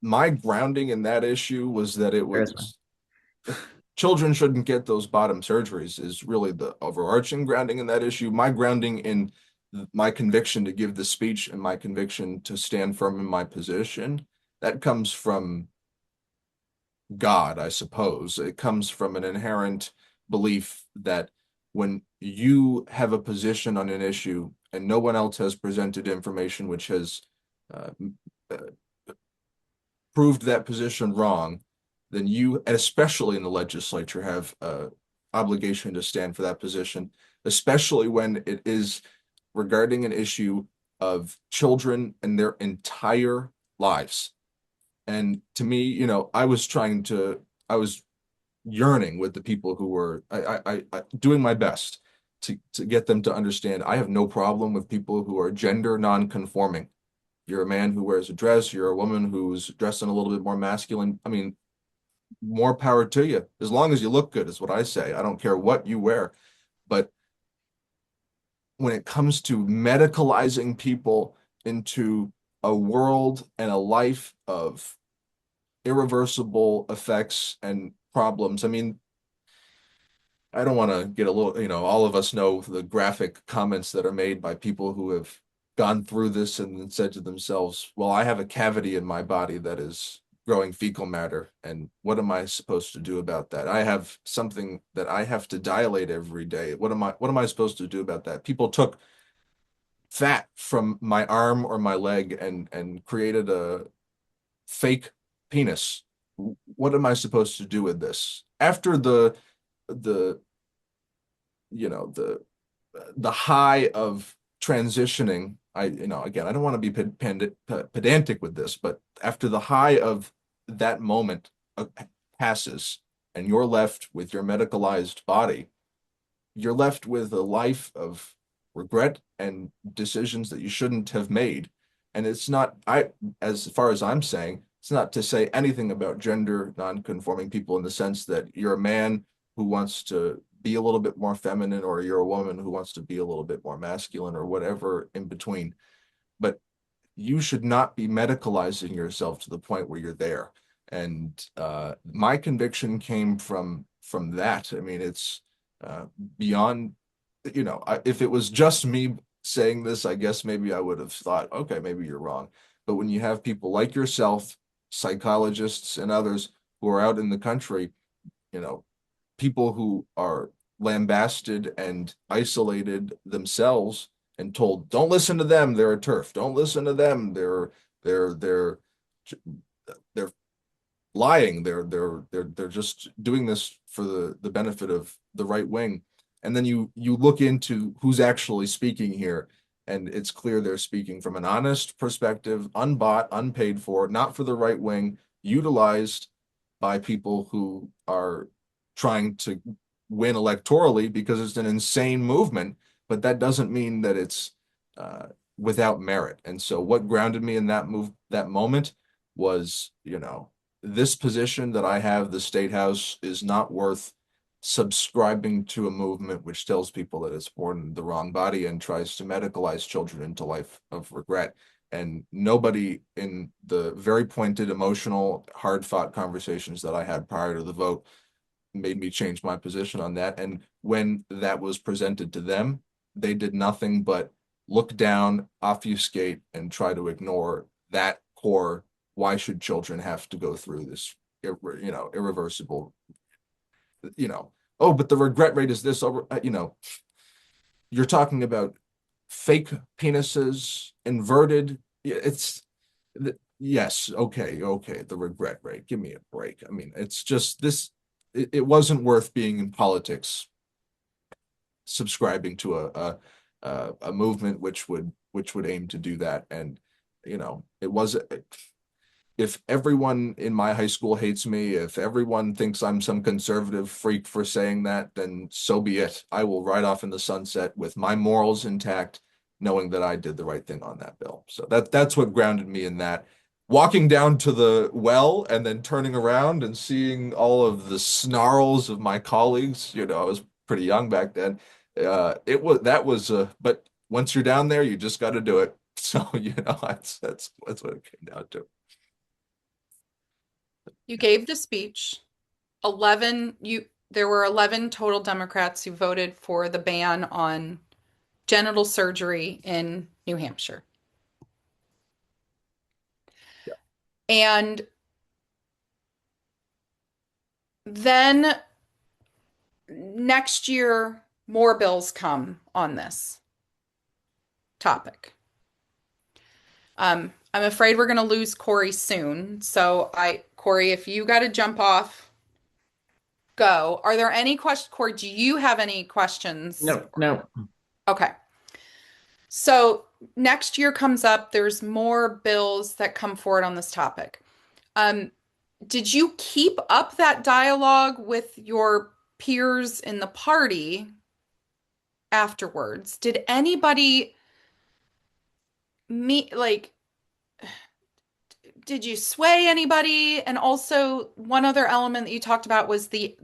Speaker 5: My grounding in that issue was that it
Speaker 3: There is one.
Speaker 5: was children shouldn't get those bottom surgeries is really the overarching grounding in that issue. My grounding in my conviction to give the speech and my conviction to stand firm in my position, that comes from God, I suppose. It comes from an inherent belief that when you have a position on an issue and no one else has presented information which has uh, uh, proved that position wrong, then you, and especially in the legislature, have a obligation to stand for that position, especially when it is regarding an issue of children and their entire lives. And to me, I was yearning with the people who were doing my best to get them to understand I have no problem with people who are gender non-conforming. You're a man who wears a dress, you're a woman who's dressed in a little bit more masculine. I mean, more power to you. As long as you look good is what I say. I don't care what you wear. But when it comes to medicalizing people into a world and a life of irreversible effects and problems. I mean, I don't want to get a little, all of us know the graphic comments that are made by people who have gone through this and said to themselves, well, I have a cavity in my body that is growing fecal matter. And what am I supposed to do about that? I have something that I have to dilate every day. What am I supposed to do about that? People took fat from my arm or my leg and created a fake penis. What am I supposed to do with this? After the the high of transitioning, again, I don't want to be pedantic with this, but after the high of that moment passes and you're left with your medicalized body, you're left with a life of regret and decisions that you shouldn't have made. And it's not, as far as I'm saying, it's not to say anything about gender non-conforming people in the sense that you're a man who wants to be a little bit more feminine, or you're a woman who wants to be a little bit more masculine, or whatever in between. But you should not be medicalizing yourself to the point where you're there. And my conviction came from that. I mean, it's uh, beyond, if it was just me saying this, I guess maybe I would have thought, okay, maybe you're wrong. But when you have people like yourself, psychologists and others who are out in the country, you know, people who are lambasted and isolated themselves and told, don't listen to them, they're a turf. Don't listen to them, they're they're lying. They're just doing this for the benefit of the right wing. And then you look into who's actually speaking here, and it's clear they're speaking from an honest perspective, unbought, unpaid for, not for the right wing, utilized by people who are trying to win electorally because it's an insane movement, but that doesn't mean that it's uh, without merit. And so what grounded me in that moment was, this position that I have, the state house, is not worth subscribing to a movement which tells people that it's born in the wrong body and tries to medicalize children into life of regret. And nobody in the very pointed, emotional, hard-fought conversations that I had prior to the vote made me change my position on that. And when that was presented to them, they did nothing but look down, obfuscate, and try to ignore that core. Why should children have to go through this, irreversible, oh, but the regret rate is this over, you're talking about fake penises, inverted. It's yes, okay, the regret rate. Give me a break. I mean, it's just this. It wasn't worth being in politics, subscribing to a movement which would aim to do that. And it was, if everyone in my high school hates me, if everyone thinks I'm some conservative freak for saying that, then so be it. I will ride off in the sunset with my morals intact, knowing that I did the right thing on that bill. So that's what grounded me in that. Walking down to the well and then turning around and seeing all of the snarls of my colleagues, I was pretty young back then. But once you're down there, you just got to do it. So, that's what it came down to.
Speaker 2: You gave the speech. 11 you There were 11 total Democrats who voted for the ban on genital surgery in New Hampshire.
Speaker 5: Yeah.
Speaker 2: And then next year, more bills come on this topic. I'm afraid we're going to lose Corey soon. So Corey, if you got to jump off, go. Are there any questions? Corey, do you have any questions?
Speaker 3: No, no.
Speaker 2: Okay. So next year comes up, there's more bills that come forward on this topic. Did you keep up that dialogue with your peers in the party afterwards? Did anybody meet, like, did you sway anybody? And also, one other element that you talked about was the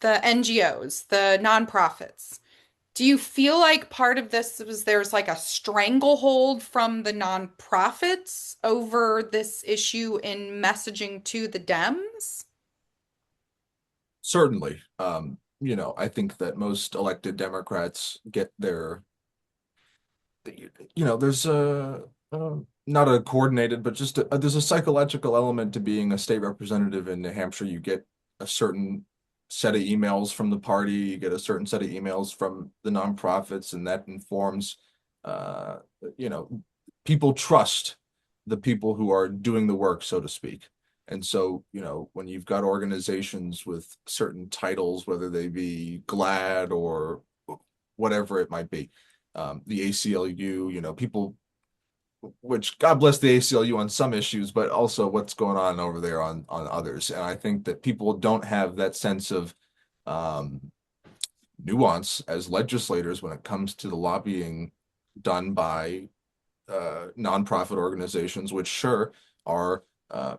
Speaker 2: NGOs, the nonprofits. Do you feel like part of this was there's like a stranglehold from the nonprofits over this issue in messaging to the Dems?
Speaker 5: Certainly. I think that most elected Democrats get there's not a coordinated, but just there's a psychological element to being a state representative in New Hampshire. You get a certain set of emails from the party, you get a certain set of emails from the nonprofits, and that informs, uh, you know, people trust the people who are doing the work, so to speak. And so, when you've got organizations with certain titles, whether they be GLAD or whatever it might be, the ACLU, people, which God bless the ACLU on some issues, but also what's going on over there on others. And I think that people don't have that sense of um, nuance as legislators when it comes to the lobbying done by nonprofit organizations, which sure are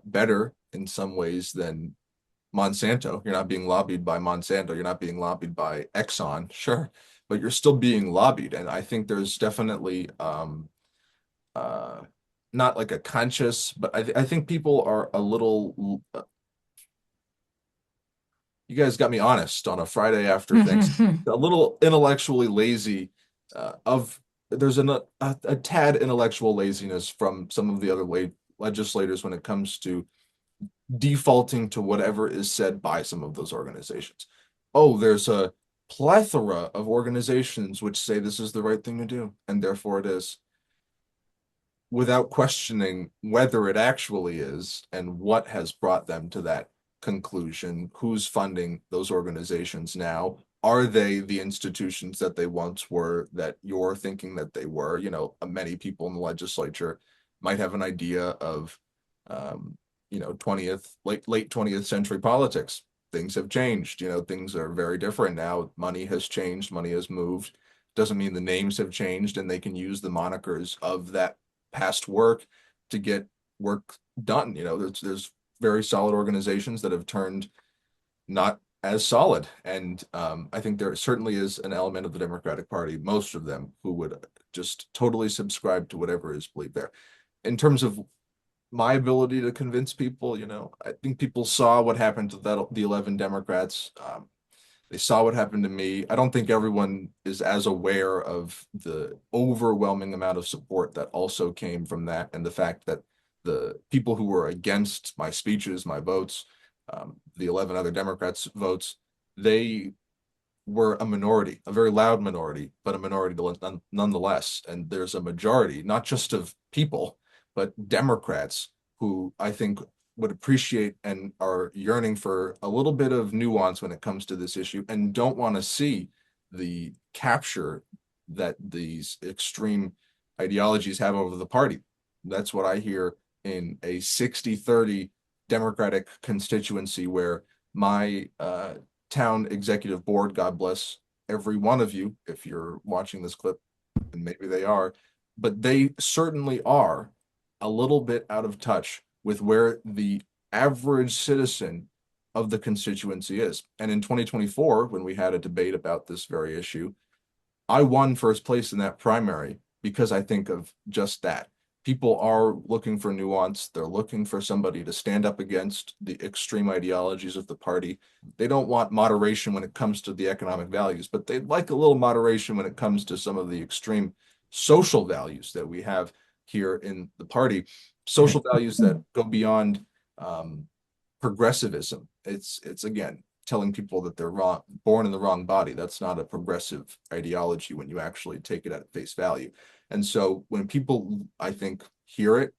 Speaker 5: better in some ways than Monsanto. You're not being lobbied by Monsanto. You're not being lobbied by Exxon, sure, but you're still being lobbied. And I think there's definitely uh, not like a conscious, but I think people are a little. You guys got me honest on a Friday after things. A little intellectually lazy. Of There's a tad intellectual laziness from some of the other legislators when it comes to defaulting to whatever is said by some of those organizations. Oh, there's a plethora of organizations which say this is the right thing to do, and therefore it is, without questioning whether it actually is and what has brought them to that conclusion. Who's funding those organizations now? Are they the institutions that they once were, that you're thinking that they were? Many people in the legislature might have an idea of, 20th, late 20th century politics. Things have changed. Things are very different now. Money has changed. Money has moved. Doesn't mean the names have changed, and they can use the monikers of that past work to get work done. There's very solid organizations that have turned not as solid. And I think there certainly is an element of the Democratic Party, most of them, who would just totally subscribe to whatever is believed there. In terms of my ability to convince people, I think people saw what happened to the 11 Democrats. They saw what happened to me. I don't think everyone is as aware of the overwhelming amount of support that also came from that, and the fact that the people who were against my speeches, my votes, the 11 other Democrats' votes, they were a minority, a very loud minority, but a minority nonetheless. And there's a majority, not just of people, but Democrats who I think would appreciate and are yearning for a little bit of nuance when it comes to this issue, and don't want to see the capture that these extreme ideologies have over the party. That's what I hear in a 60-30 Democratic constituency, where my town executive board, God bless every one of you, if you're watching this clip, and maybe they are, but they certainly are a little bit out of touch with where the average citizen of the constituency is. And in 2024, when we had a debate about this very issue, I won first place in that primary because I think of just that. People are looking for nuance. They're looking for somebody to stand up against the extreme ideologies of the party. They don't want moderation when it comes to the economic values, but they'd like a little moderation when it comes to some of the extreme social values that we have here in the party. Social values that go beyond progressivism. It's again telling people that they're wrong, born in the wrong body. That's not a progressive ideology when you actually take it at face value. And so when people, I think, hear it,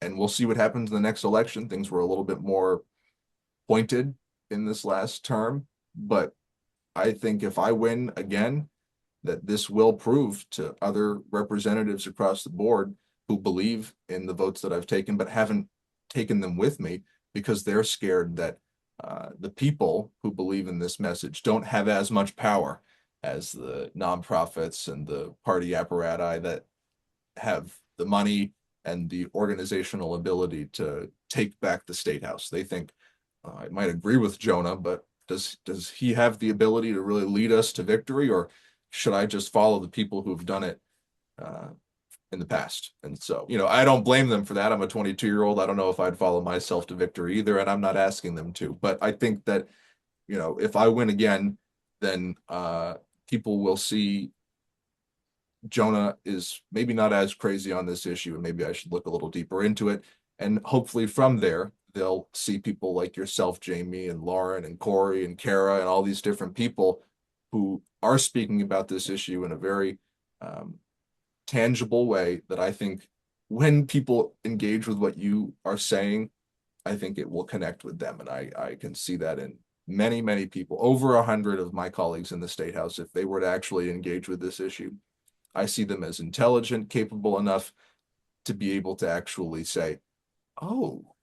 Speaker 5: and we'll see what happens in the next election, things were a little bit more pointed in this last term. But I think if I win again, that this will prove to other representatives across the board who believe in the votes that I've taken, but haven't taken them with me because they're scared that the people who believe in this message don't have as much power as the nonprofits and the party apparati that have the money and the organizational ability to take back the state house. They think, I might agree with Jonah, but does he have the ability to really lead us to victory, or should I just follow the people who've done it in the past? And so, I don't blame them for that. I'm a 22-year-old. I don't know if I'd follow myself to victory either, and I'm not asking them to. But I think that, if I win again, then people will see Jonah is maybe not as crazy on this issue, and maybe I should look a little deeper into it. And hopefully from there, they'll see people like yourself, Jamie, and Lauren, and Corey, and Kara, and all these different people who are speaking about this issue in a very tangible way that I think when people engage with what you are saying, I think it will connect with them. And I can see that in many, many people, over 100 of my colleagues in the State House, if they were to actually engage with this issue. I see them as intelligent, capable enough to be able to actually say, oh,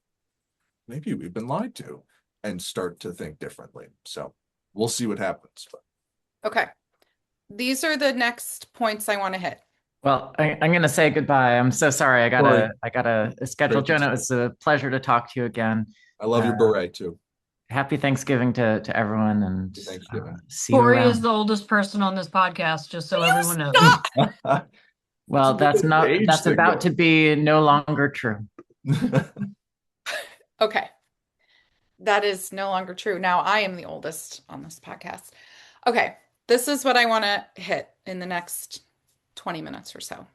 Speaker 5: maybe we've been lied to, and start to think differently. So we'll see what happens.
Speaker 2: Okay. These are the next points I want to hit.
Speaker 3: Well, I'm going to say goodbye. I'm so sorry. I
Speaker 5: Sorry.
Speaker 3: gotta schedule.
Speaker 5: Great to
Speaker 3: Jonah,
Speaker 5: see
Speaker 3: it was a pleasure to talk to you again.
Speaker 5: I love your beret too.
Speaker 3: Happy Thanksgiving to everyone, and
Speaker 5: Thanksgiving.
Speaker 3: see you
Speaker 4: Corey is
Speaker 3: around.
Speaker 4: the oldest person on this podcast, just so
Speaker 2: You
Speaker 4: everyone knows.
Speaker 2: stop!
Speaker 3: Well, that's about to be no longer true.
Speaker 2: Okay. That is no longer true. Now I am the oldest on this podcast. Okay. This is what I want to hit in the next 20 minutes or so.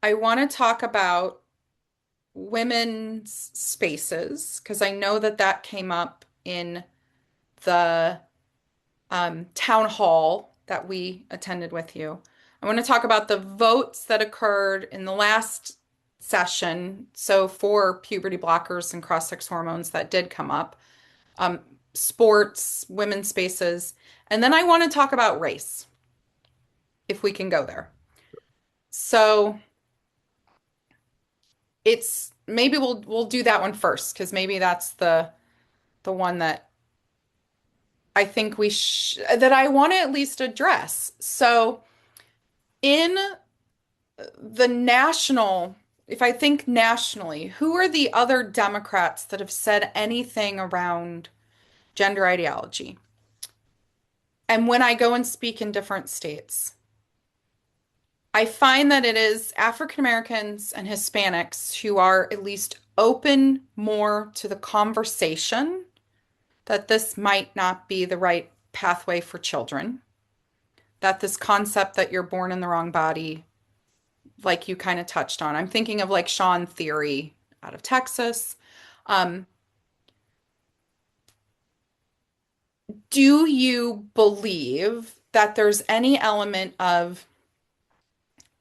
Speaker 2: I want to talk about women's spaces because I know that that came up in the town hall that we attended with you. I want to talk about the votes that occurred in the last session. So for puberty blockers and cross-sex hormones that did come up, sports, women's spaces, and then I want to talk about race, if we can go there. So it's maybe we'll do that one first because maybe that's the one that I think that I want to at least address. So in the national, if I think nationally, who are the other Democrats that have said anything around gender ideology? And when I go and speak in different states, I find that it is African Americans and Hispanics who are at least open more to the conversation that this might not be the right pathway for children, that this concept that you're born in the wrong body, like you kind of touched on. I'm thinking of like Sean Theory out of Texas. Do you believe that there's any element of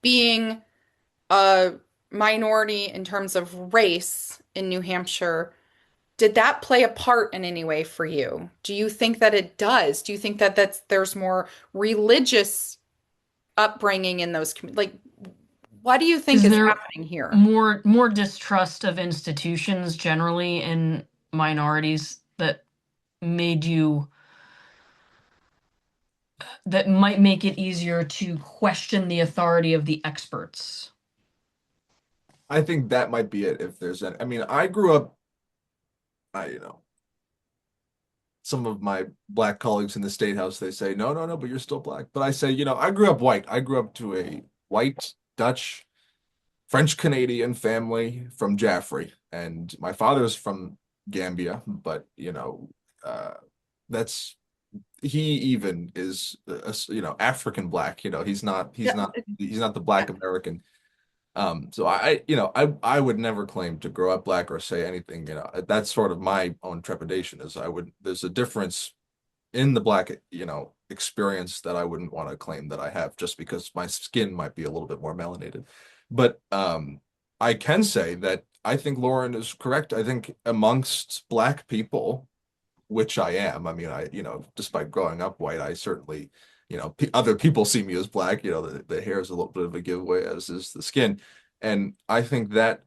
Speaker 2: being a minority in terms of race in New Hampshire? Did that play a part in any way for you? Do you think that it does? Do you think that there's more religious upbringing in those communities? Like, what do you think
Speaker 4: Is
Speaker 2: is
Speaker 4: there
Speaker 2: happening here?
Speaker 4: more distrust of institutions generally in minorities that might make it easier to question the authority of the experts?
Speaker 5: I think that might be it. If there's I mean, I grew up, some of my black colleagues in the state house, they say, no, no, no, but you're still black. But I say, I grew up white. I grew up to a white Dutch French Canadian family from Jaffrey, and my father's from Gambia, but uh, that's he even is African black.
Speaker 2: Yeah.
Speaker 5: He's not the black American. So I would never claim to grow up black or say anything. That's sort of my own trepidation is there's a difference in the black experience that I wouldn't want to claim that I have just because my skin might be a little bit more melanated. But I can say that I think Lauren is correct. I think amongst black people, which I am, I mean, despite growing up white, I certainly, other people see me as black. The hair is a little bit of a giveaway, as is the skin. And I think that,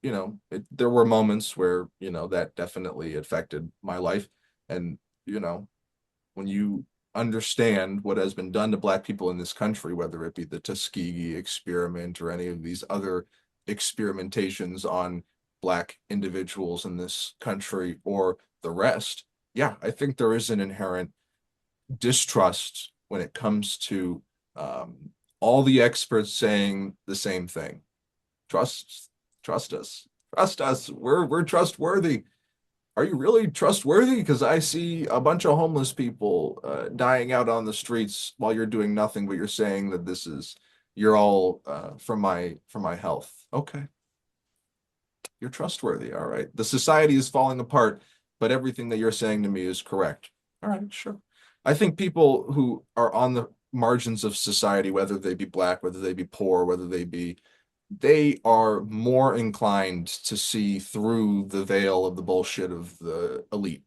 Speaker 5: there were moments where, that definitely affected my life. And, when you understand what has been done to black people in this country, whether it be the Tuskegee experiment or any of these other experimentations on black individuals in this country or the rest, yeah, I think there is an inherent distrust when it comes to all the experts saying the same thing. Trust, trust us, trust us. We're trustworthy. Are you really trustworthy? Because I see a bunch of homeless people dying out on the streets while you're doing nothing, but you're saying that you're all for my health. Okay, you're trustworthy. All right. The society is falling apart, but everything that you're saying to me is correct. All right, sure. I think people who are on the margins of society, whether they be black, whether they be poor, they are more inclined to see through the veil of the bullshit of the elite.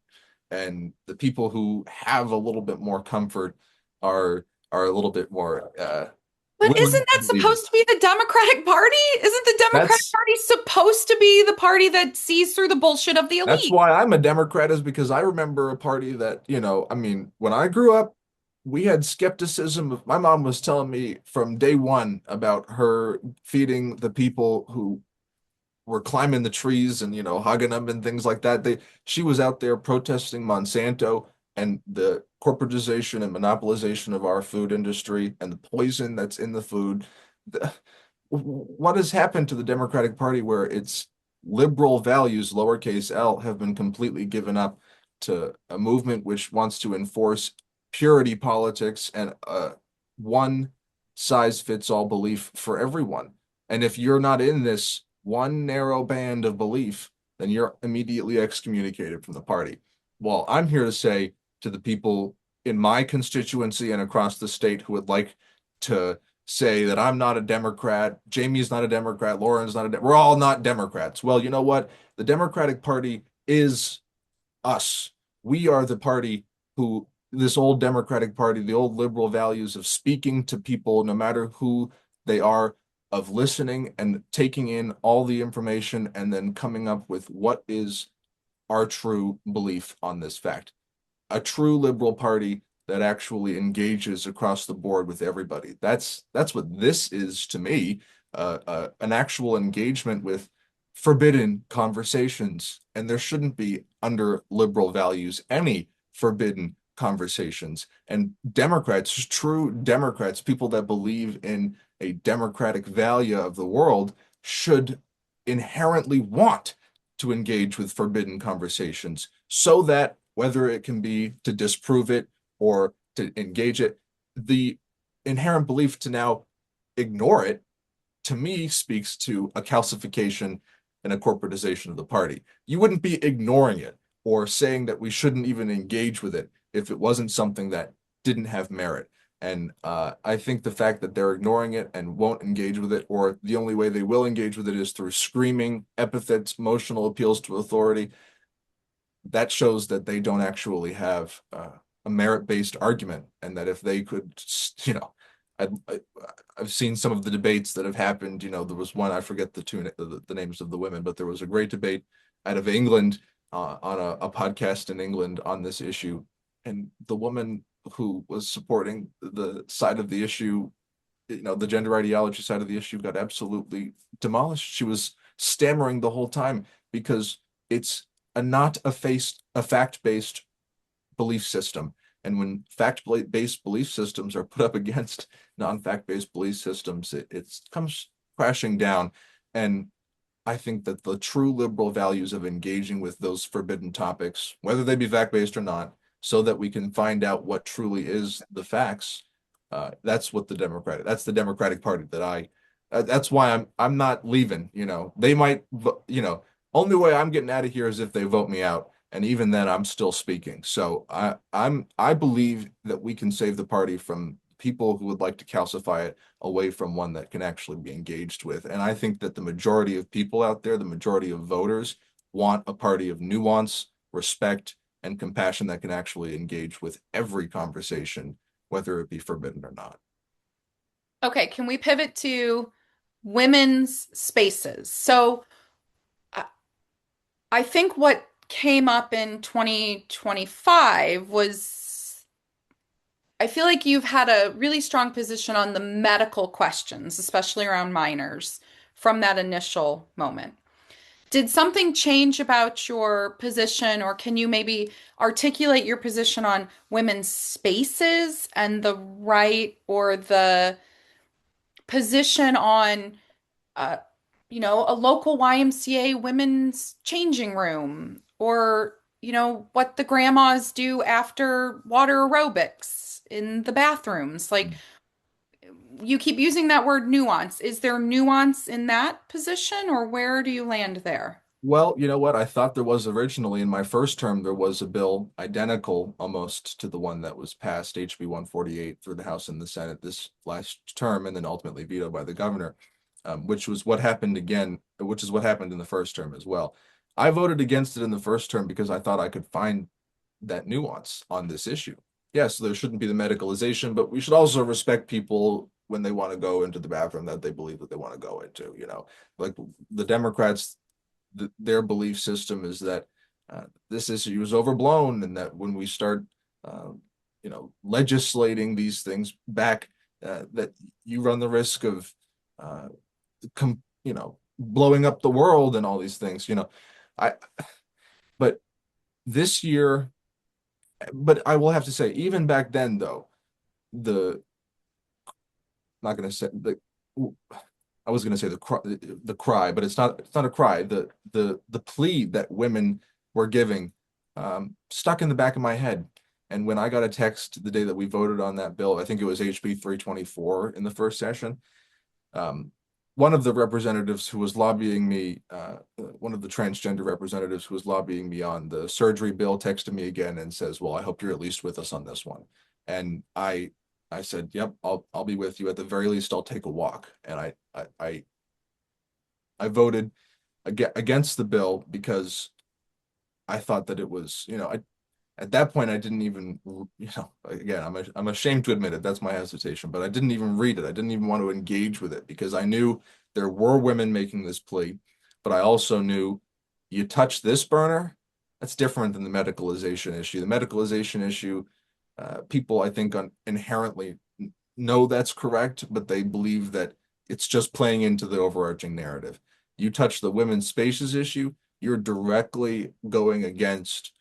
Speaker 5: And the people who have a little bit more comfort are a little bit more
Speaker 2: But
Speaker 5: willing
Speaker 2: isn't
Speaker 5: to
Speaker 2: that
Speaker 5: believe it.
Speaker 2: supposed to be the Democratic Party? Isn't the Democratic
Speaker 5: That's
Speaker 2: Party supposed to be the party that sees through the bullshit of the
Speaker 5: That's
Speaker 2: elite?
Speaker 5: why I'm a Democrat, is because I remember a party that, I mean, when I grew up, we had skepticism. My mom was telling me from day one about her feeding the people who were climbing the trees and, hugging them and things like that. She was out there protesting Monsanto and the corporatization and monopolization of our food industry and the poison that's in the food. What has happened to the Democratic Party where its liberal values, lowercase l, have been completely given up to a movement which wants to enforce purity politics and one size fits all belief for everyone? And if you're not in this one narrow band of belief, then you're immediately excommunicated from the party. Well, I'm here to say to the people in my constituency and across the state who would like to say that I'm not a Democrat, Jamie's not a Democrat, Lauren's not we're all not Democrats. Well, you know what? The Democratic Party is us. We are the party who, this old Democratic Party, the old liberal values of speaking to people, no matter who they are, of listening and taking in all the information and then coming up with what is our true belief on this fact. A true liberal party that actually engages across the board with everybody. That's what this is to me. An actual engagement with forbidden conversations, and there shouldn't be under liberal values any forbidden conversations. And Democrats, true Democrats, people that believe in a democratic value of the world, should inherently want to engage with forbidden conversations so that whether it can be to disprove it or to engage it, the inherent belief to now ignore it, to me, speaks to a calcification and a corporatization of the party. You wouldn't be ignoring it or saying that we shouldn't even engage with it if it wasn't something that didn't have merit. And I think the fact that they're ignoring it and won't engage with it, or the only way they will engage with it is through screaming epithets, emotional appeals to authority, that shows that they don't actually have a merit-based argument, and that if they could, I, have seen some of the debates that have happened. There was one, I forget the names of the women, but there was a great debate out of England on a podcast in England on this issue, and the woman who was supporting the side of the issue, the gender ideology side of the issue, got absolutely demolished. She was stammering the whole time because it's not a fact-based belief system. And when fact-based belief systems are put up against non-fact-based belief systems, it comes crashing down. And I think that the true liberal values of engaging with those forbidden topics, whether they be fact-based or not, so that we can find out what truly is the facts, that's the Democratic Party that's why I'm not leaving. They might, only way I'm getting out of here is if they vote me out. And even then I'm still speaking. So I believe that we can save the party from people who would like to calcify it away from one that can actually be engaged with. And I think that the majority of people out there, the majority of voters, want a party of nuance, respect, and compassion that can actually engage with every conversation, whether it be forbidden or not.
Speaker 2: Okay, can we pivot to women's spaces? So I think what came up in 2025 was I feel like you've had a really strong position on the medical questions, especially around minors, from that initial moment. Did something change about your position, or can you maybe articulate your position on women's spaces and the right or the position on uh, a local YMCA women's changing room, or, what the grandmas do after water aerobics in the bathrooms? Like, you keep using that word nuance. Is there nuance in that position, or where do you land there?
Speaker 5: Well, you know what? I thought there was originally in my first term, there was a bill identical almost to the one that was passed, HB 148, through the House and the Senate this last term, and then ultimately vetoed by the governor, which is what happened in the first term as well. I voted against it in the first term because I thought I could find that nuance on this issue. Yes, there shouldn't be the medicalization, but we should also respect people when they want to go into the bathroom that they believe that they want to go into. Like the Democrats, their belief system is that this issue is overblown, and that when we start, legislating these things back, that you run the risk of, blowing up the world and all these things. I, but this year, but I will have to say, even back then, though, the not going to say the I was going to say the cry, but it's not a cry. The plea that women were giving stuck in the back of my head. And when I got a text the day that we voted on that bill, I think it was HB 324 in the first session. One of the representatives who was lobbying me, one of the transgender representatives who was lobbying me on the surgery bill, texted me again and says, "Well, I hope you're at least with us on this one." And I said, "Yep, I'll be with you. At the very least, I'll take a walk." And I voted against the bill because I thought that it was, at that point I didn't even, again, I'm ashamed to admit it. That's my hesitation, but I didn't even read it. I didn't even want to engage with it because I knew there were women making this plea, but I also knew you touch this burner, that's different than the medicalization issue. The medicalization issue, people I think inherently know that's correct, but they believe that it's just playing into the overarching narrative. You touch the women's spaces issue, you're directly going against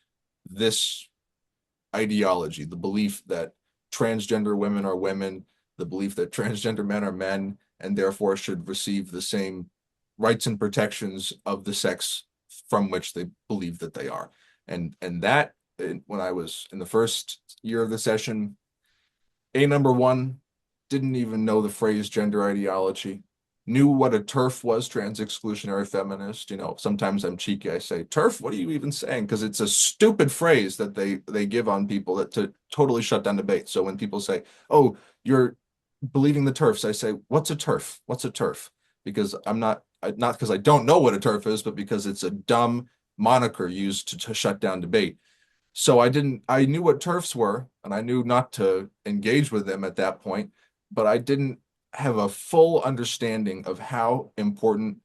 Speaker 5: this ideology, the belief that transgender women are women, the belief that transgender men are men, and therefore should receive the same rights and protections of the sex from which they believe that they are. And that, when I was in the first year of the session, number one didn't even know the phrase gender ideology, knew what a TERF was, trans exclusionary feminist. Sometimes I'm cheeky. I say, TERF, what are you even saying? Because it's a stupid phrase that they give on people to totally shut down debate. So when people say, "Oh, you're believing the TERFs," I say, "What's a TERF? What's a TERF?" Because not because I don't know what a TERF is, but because it's a dumb moniker used to shut down debate. So I knew what TERFs were, and I knew not to engage with them at that point, but I didn't have a full understanding of how important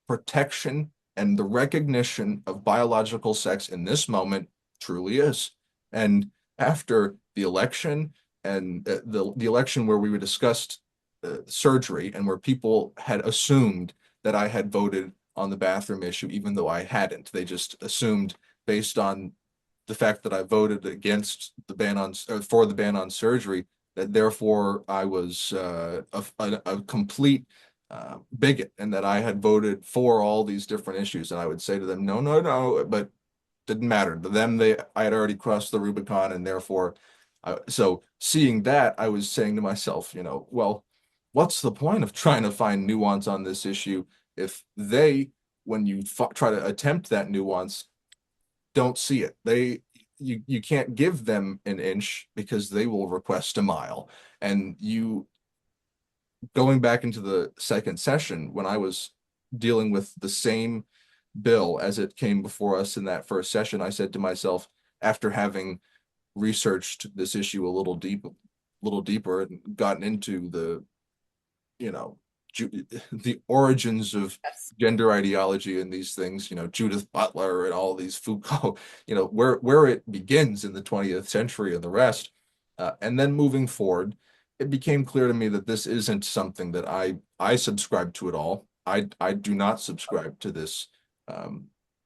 Speaker 5: protection and the recognition of biological sex in this moment truly is. And after the election, and the election where we discussed surgery, and where people had assumed that I had voted on the bathroom issue, even though I hadn't. They just assumed, based on the fact that I voted against the ban on or for the ban on surgery, that therefore I was a complete bigot, and that I had voted for all these different issues. And I would say to them, no, no, no, but didn't matter to them. I had already crossed the Rubicon, and therefore, so seeing that, I was saying to myself, well, what's the point of trying to find nuance on this issue if they, when you try to attempt that nuance, don't see it? You can't give them an inch because they will request a mile. And going back into the second session, when I was dealing with the same bill as it came before us in that first session, I said to myself, after having researched this issue little deeper and gotten into you know, the origins of
Speaker 2: Yes.
Speaker 5: gender ideology and these things, Judith Butler and all these Foucault, where it begins in the 20th century and the rest. And then moving forward, it became clear to me that this isn't something that I subscribe to at all. I do not subscribe to this um,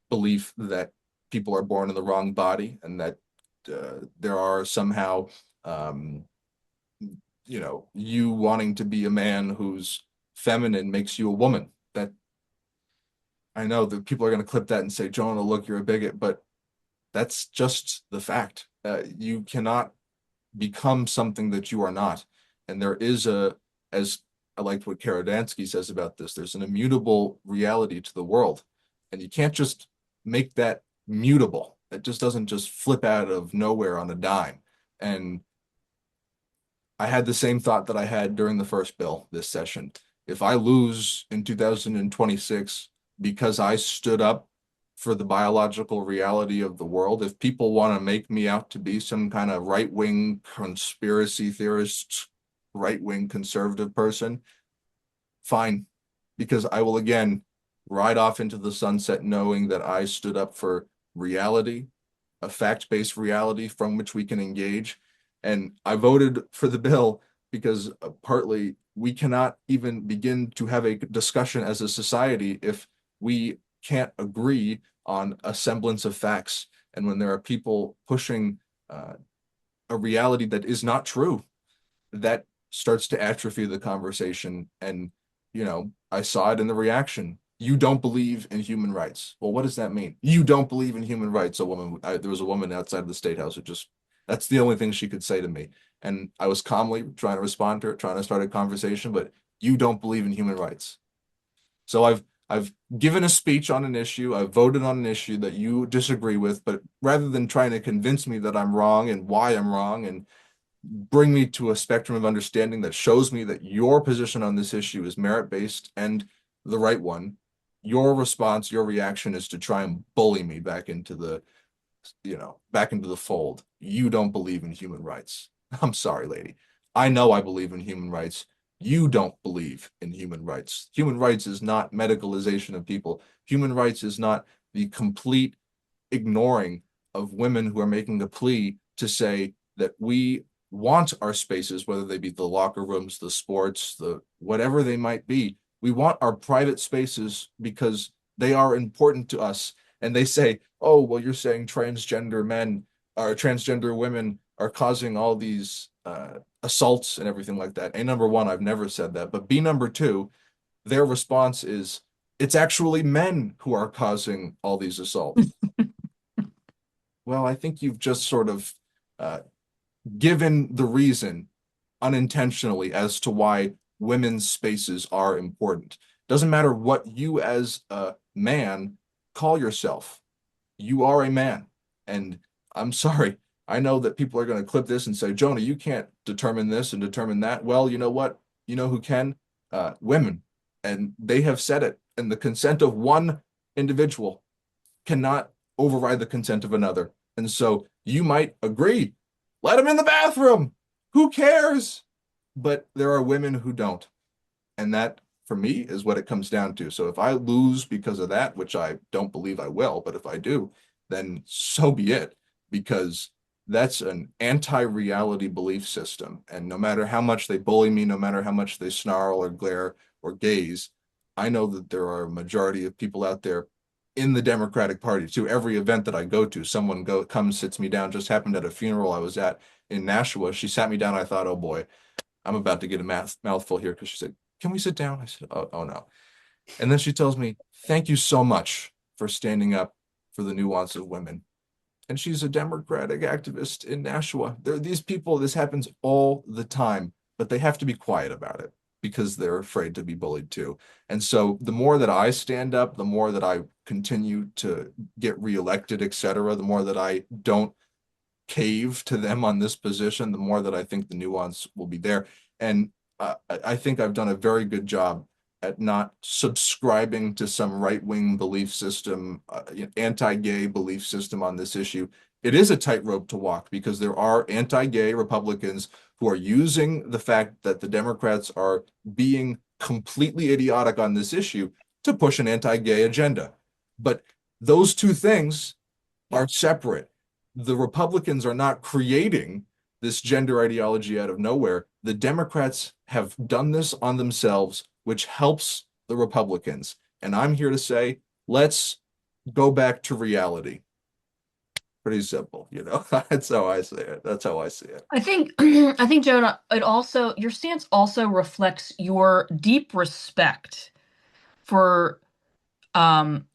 Speaker 5: belief that people are born in the wrong body, and that there are somehow you wanting to be a man who's feminine makes you a woman. That, I know that people are going to clip that and say, Jonah, look, you're a bigot, but that's just the fact. You cannot become something that you are not. And there is as I liked what Karadansky says about this, there's an immutable reality to the world. And you can't just make that mutable. It just doesn't just flip out of nowhere on a dime. And I had the same thought that I had during the first bill this session. If I lose in 2026 because I stood up for the biological reality of the world, if people want to make me out to be some kind of right-wing conspiracy theorist, right-wing conservative person, fine, because I will again ride off into the sunset knowing that I stood up for reality, a fact-based reality from which we can engage. And I voted for the bill because partly we cannot even begin to have a discussion as a society if we can't agree on a semblance of facts. And when there are people pushing a reality that is not true, that starts to atrophy the conversation. And, I saw it in the reaction. You don't believe in human rights. Well, what does that mean? You don't believe in human rights. There was a woman outside of the State House who that's the only thing she could say to me. And I was calmly trying to respond to her, trying to start a conversation, but you don't believe in human rights. So I've given a speech on an issue, I've voted on an issue that you disagree with, but rather than trying to convince me that I'm wrong and why I'm wrong and bring me to a spectrum of understanding that shows me that your position on this issue is merit-based and the right one, your response, your reaction is to try and bully me back into the fold. You don't believe in human rights. I'm sorry, lady. I know I believe in human rights. You don't believe in human rights. Human rights is not medicalization of people. Human rights is not the complete ignoring of women who are making a plea to say that we want our spaces, whether they be the locker rooms, the sports, the whatever they might be. We want our private spaces because they are important to us. And they say, oh, well, you're saying transgender men or transgender women are causing all these assaults and everything like that. A, number one, I've never said that. But B, number two, their response is, it's actually men who are causing all these assaults. Well, I think you've just sort of uh, given the reason unintentionally as to why women's spaces are important. Doesn't matter what you as a man call yourself. You are a man. And I'm sorry. I know that people are going to clip this and say, Jonah, you can't determine this and determine that. Well, you know what? You know who can? Women. And they have said it. And the consent of one individual cannot override the consent of another. And so you might agree, let him in the bathroom. Who cares? But there are women who don't. And that, for me, is what it comes down to. So if I lose because of that, which I don't believe I will, but if I do, then so be it, because that's an anti-reality belief system. And no matter how much they bully me, no matter how much they snarl or glare or gaze, I know that there are a majority of people out there in the Democratic Party too. Every event that I go to, someone comes, sits me down. Just happened at a funeral I was at in Nashua. She sat me down. I thought, oh boy, I'm about to get a mouthful here, because she said, "Can we sit down?" I said, oh no. And then she tells me, "Thank you so much for standing up for the nuance of women." And she's a Democratic activist in Nashua. There are these people, this happens all the time, but they have to be quiet about it because they're afraid to be bullied too. And so the more that I stand up, the more that I continue to get reelected, et cetera, the more that I don't cave to them on this position, the more that I think the nuance will be there. And I think I've done a very good job at not subscribing to some right-wing belief system, anti-gay belief system on this issue. It is a tightrope to walk because there are anti-gay Republicans who are using the fact that the Democrats are being completely idiotic on this issue to push an anti-gay agenda. But those two things are separate. The Republicans are not creating this gender ideology out of nowhere. The Democrats have done this on themselves, which helps the Republicans. And I'm here to say, let's go back to reality. Pretty simple, you know. That's how I say it. That's how I see it.
Speaker 4: I think I think Jonah, it also your stance also reflects your deep respect for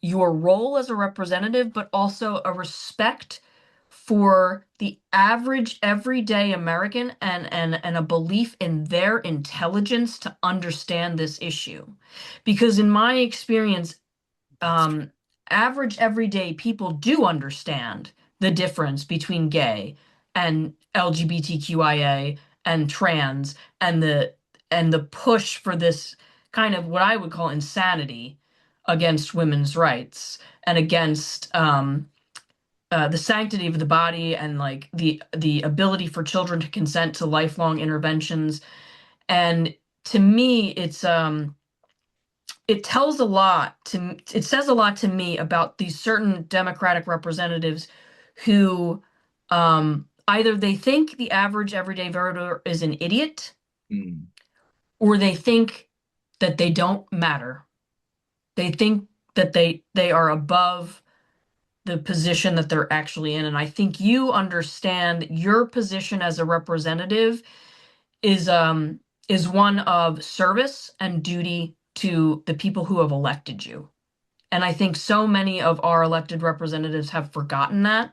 Speaker 4: your role as a representative, but also a respect for the average everyday American and a belief in their intelligence to understand this issue. Because in my experience, um, average everyday people do understand the difference between gay and LGBTQIA and trans and the push for this kind of what I would call insanity against women's rights and against the sanctity of the body and like the ability for children to consent to lifelong interventions. And to me, it tells a lot to it says a lot to me about these certain Democratic representatives who either they think the average everyday voter is an idiot
Speaker 5: Mm.
Speaker 4: or they think that they don't matter. They think that they are above the position that they're actually in. And I think you understand your position as a representative is um is one of service and duty to the people who have elected you. And I think so many of our elected representatives have forgotten that.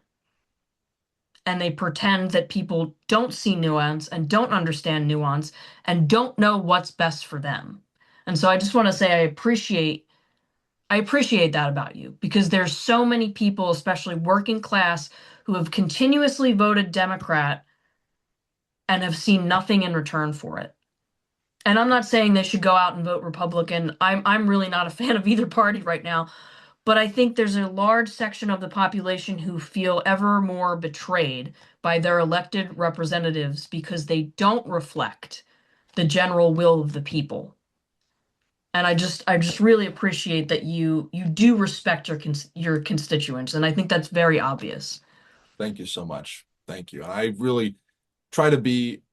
Speaker 4: And they pretend that people don't see nuance and don't understand nuance and don't know what's best for them. And so I just want to say I appreciate that about you because there's so many people, especially working class, who have continuously voted Democrat and have seen nothing in return for it. And I'm not saying they should go out and vote Republican. I'm really not a fan of either party right now. But I think there's a large section of the population who feel ever more betrayed by their elected representatives because they don't reflect the general will of the people. And I just really appreciate that you do respect your constituents, and I think that's very obvious.
Speaker 5: Thank you so much. Thank you. And I really try to be,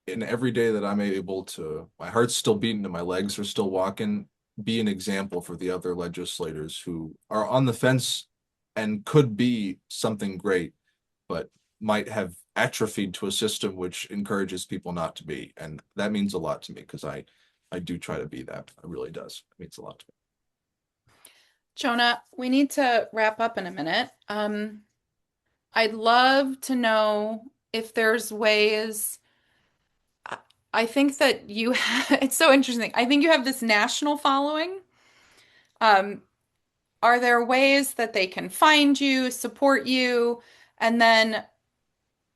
Speaker 5: in every day that I'm able to, my heart's still beating and my legs are still walking, be an example for the other legislators who are on the fence and could be something great, but might have atrophied to a system which encourages people not to be. And that means a lot to me because I do try to be that. It really does. It means a lot to me.
Speaker 2: Jonah, we need to wrap up in a minute. I'd love to know if there's ways. I think that it's so interesting. I think you have this national following. Um, are there ways that they can find you, support you? And then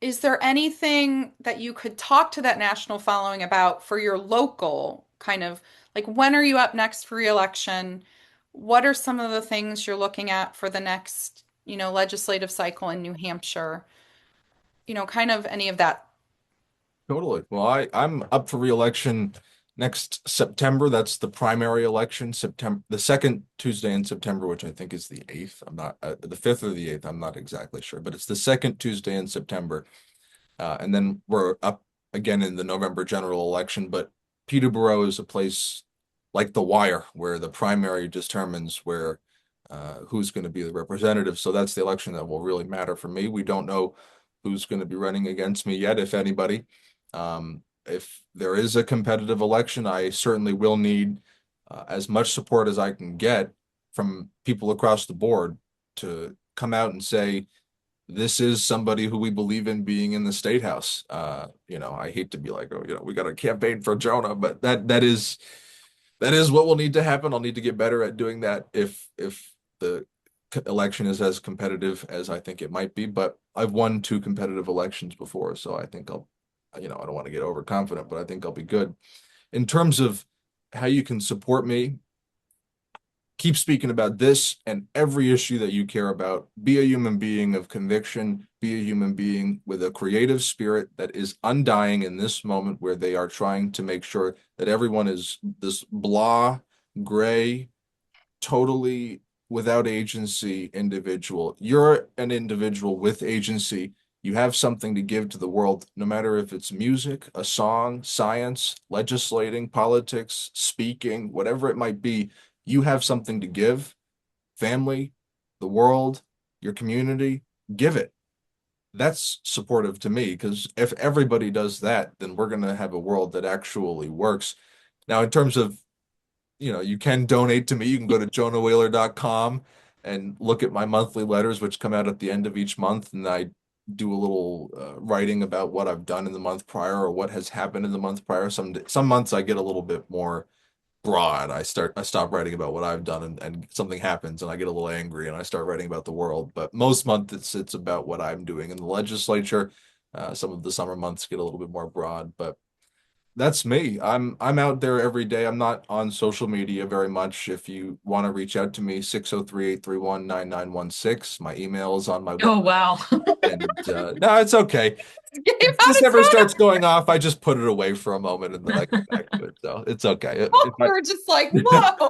Speaker 2: is there anything that you could talk to that national following about for your local kind of like when are you up next for reelection? What are some of the things you're looking at for the next, legislative cycle in New Hampshire? Kind of any of that.
Speaker 5: Totally. Well, I'm up for reelection next September. That's the primary election, September, the second Tuesday in September, which I think is the 8th. I'm not the 5th or the 8th. I'm not exactly sure, but it's the second Tuesday in September. And then we're up again in the November general election. But Peterborough is a place like The Wire, where the primary determines where who's going to be the representative. So that's the election that will really matter for me. We don't know who's going to be running against me yet, if anybody. If there is a competitive election, I certainly will need as much support as I can get from people across the board to come out and say, this is somebody who we believe in being in the state house. I hate to be like, oh, we got a campaign for Jonah, but that is what will need to happen. I'll need to get better at doing that if the election is as competitive as I think it might be. But I've won 2 competitive elections before, so I think I don't want to get overconfident, but I think I'll be good. In terms of how you can support me, keep speaking about this and every issue that you care about. Be a human being of conviction. Be a human being with a creative spirit that is undying in this moment where they are trying to make sure that everyone is this blah, gray, totally without agency individual. You're an individual with agency. You have something to give to the world, no matter if it's music, a song, science, legislating, politics, speaking, whatever it might be. You have something to give. Family, the world, your community, give it. That's supportive to me, because if everybody does that, then we're going to have a world that actually works. Now, in terms of, you can donate to me. You can go to jonahwhaler.com and look at my monthly letters, which come out at the end of each month. And I do a little writing about what I've done in the month prior or what has happened in the month prior. Some months I get a little bit more broad. I stop writing about what I've done, and something happens and I get a little angry and I start writing about the world. But most months it's about what I'm doing in the legislature. Some of the summer months get a little bit more broad, but that's me. I'm out there every day. I'm not on social media very much. If you want to reach out to me, 603-831-9916. My email is on my
Speaker 4: Oh,
Speaker 5: web.
Speaker 4: wow.
Speaker 5: And no, it's okay.
Speaker 2: Game
Speaker 5: If this
Speaker 2: on its
Speaker 5: ever
Speaker 2: own.
Speaker 5: starts going off, I just put it away for a moment and then I come back to it. So it's okay.
Speaker 2: We're just like, whoa.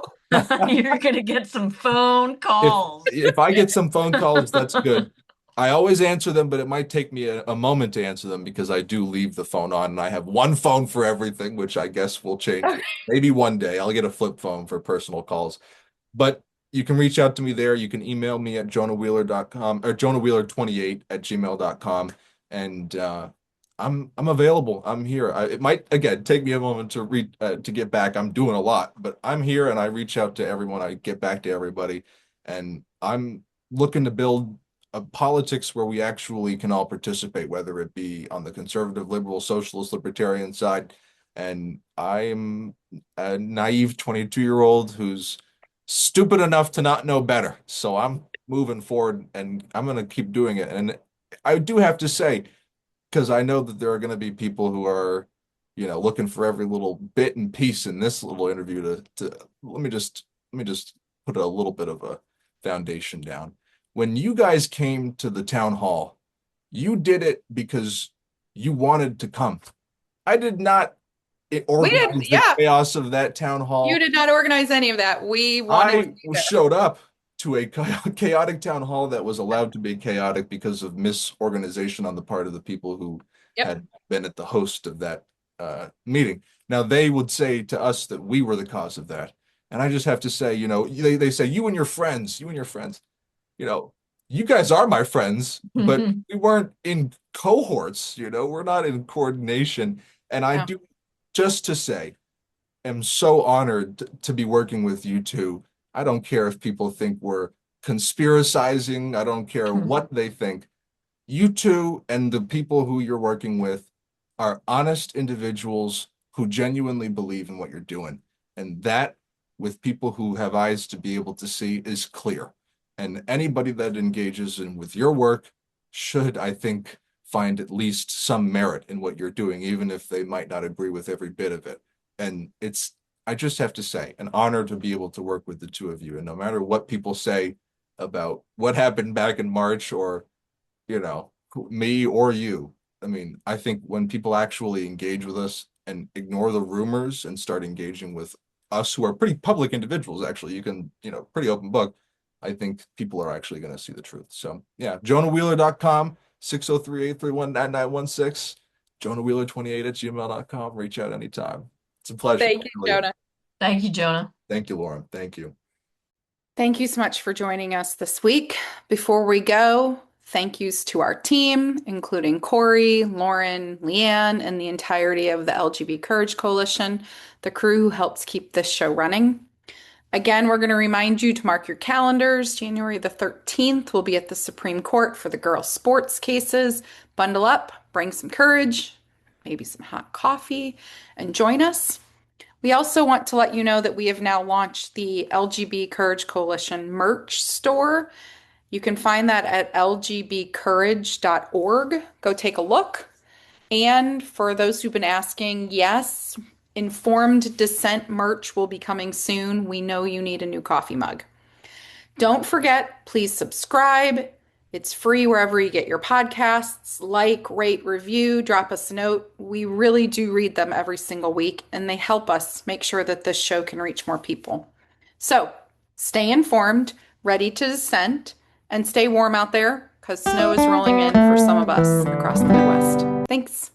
Speaker 4: You're gonna get some phone
Speaker 5: If
Speaker 4: calls.
Speaker 5: if I get some phone calls, that's good. I always answer them, but it might take me a moment to answer them because I do leave the phone on and I have one phone for everything, which I guess will change. Maybe one day I'll get a flip phone for personal calls. But you can reach out to me there. You can email me at jonahwheeler.com or jonahwheeler28@gmail.com. And I'm available. I'm here. It might again take me a moment to get back. I'm doing a lot, but I'm here and I reach out to everyone. I get back to everybody, and I'm looking to build a politics where we actually can all participate, whether it be on the conservative, liberal, socialist, libertarian side. And I'm a naive 22-year-old who's stupid enough to not know better. So I'm moving forward and I'm going to keep doing it. And I do have to say, because I know that there are going to be people who are, looking for every little bit and piece in this little interview to let me just put a little bit of a foundation down. When you guys came to the town hall, you did it because you wanted to come. I did not
Speaker 2: We did,
Speaker 5: organize the
Speaker 2: yeah.
Speaker 5: chaos of that town hall.
Speaker 2: You did not organize any of that. We wanted to
Speaker 5: I
Speaker 2: be there.
Speaker 5: showed up to a chaotic town hall that was allowed to be chaotic because of misorganization on the part of the people who
Speaker 2: Yep.
Speaker 5: had been at the host of that meeting. Now, they would say to us that we were the cause of that. And I just have to say, they say, you and your friends, you guys are my friends, but we weren't in cohorts, we're not in coordination. And I
Speaker 2: Yeah.
Speaker 5: do, just to say, am so honored to be working with you two. I don't care if people think we're conspiracizing. I don't care what they think. You two and the people who you're working with are honest individuals who genuinely believe in what you're doing. And that, with people who have eyes to be able to see, is clear. And anybody that engages in with your work should, I think, find at least some merit in what you're doing, even if they might not agree with every bit of it. And it's, I just have to say, an honor to be able to work with the two of you. And no matter what people say about what happened back in March or, me or you, I mean, I think when people actually engage with us and ignore the rumors and start engaging with us who are pretty public individuals, actually, you can, pretty open book, I think people are actually going to see the truth. So yeah, jonahwheeler.com, 603-831-9916, jonahwheeler28@gmail.com. Reach out anytime. It's a pleasure.
Speaker 2: Thank you,
Speaker 5: Really.
Speaker 2: Jonah.
Speaker 4: Thank you, Jonah.
Speaker 5: Thank you, Lauren. Thank you.
Speaker 2: Thank you so much for joining us this week. Before we go, thank yous to our team, including Corey, Lauren, Leanne, and the entirety of the LGB Courage Coalition, the crew who helps keep this show running. Again, we're going to remind you to mark your calendars. January the 13th, we'll be at the Supreme Court for the girls' sports cases. Bundle up, bring some courage, maybe some hot coffee, and join us. We also want to let you know that we have now launched the LGB Courage Coalition merch store. You can find that at lgbcourage.org. Go take a look. And for those who've been asking, yes, informed dissent merch will be coming soon. We know you need a new coffee mug. Don't forget, please subscribe. It's free wherever you get your podcasts. Like, rate, review, drop us a note. We really do read them every single week, and they help us make sure that this show can reach more people. So stay informed, ready to dissent, and stay warm out there because snow is rolling in for some of us across the Midwest. Thanks.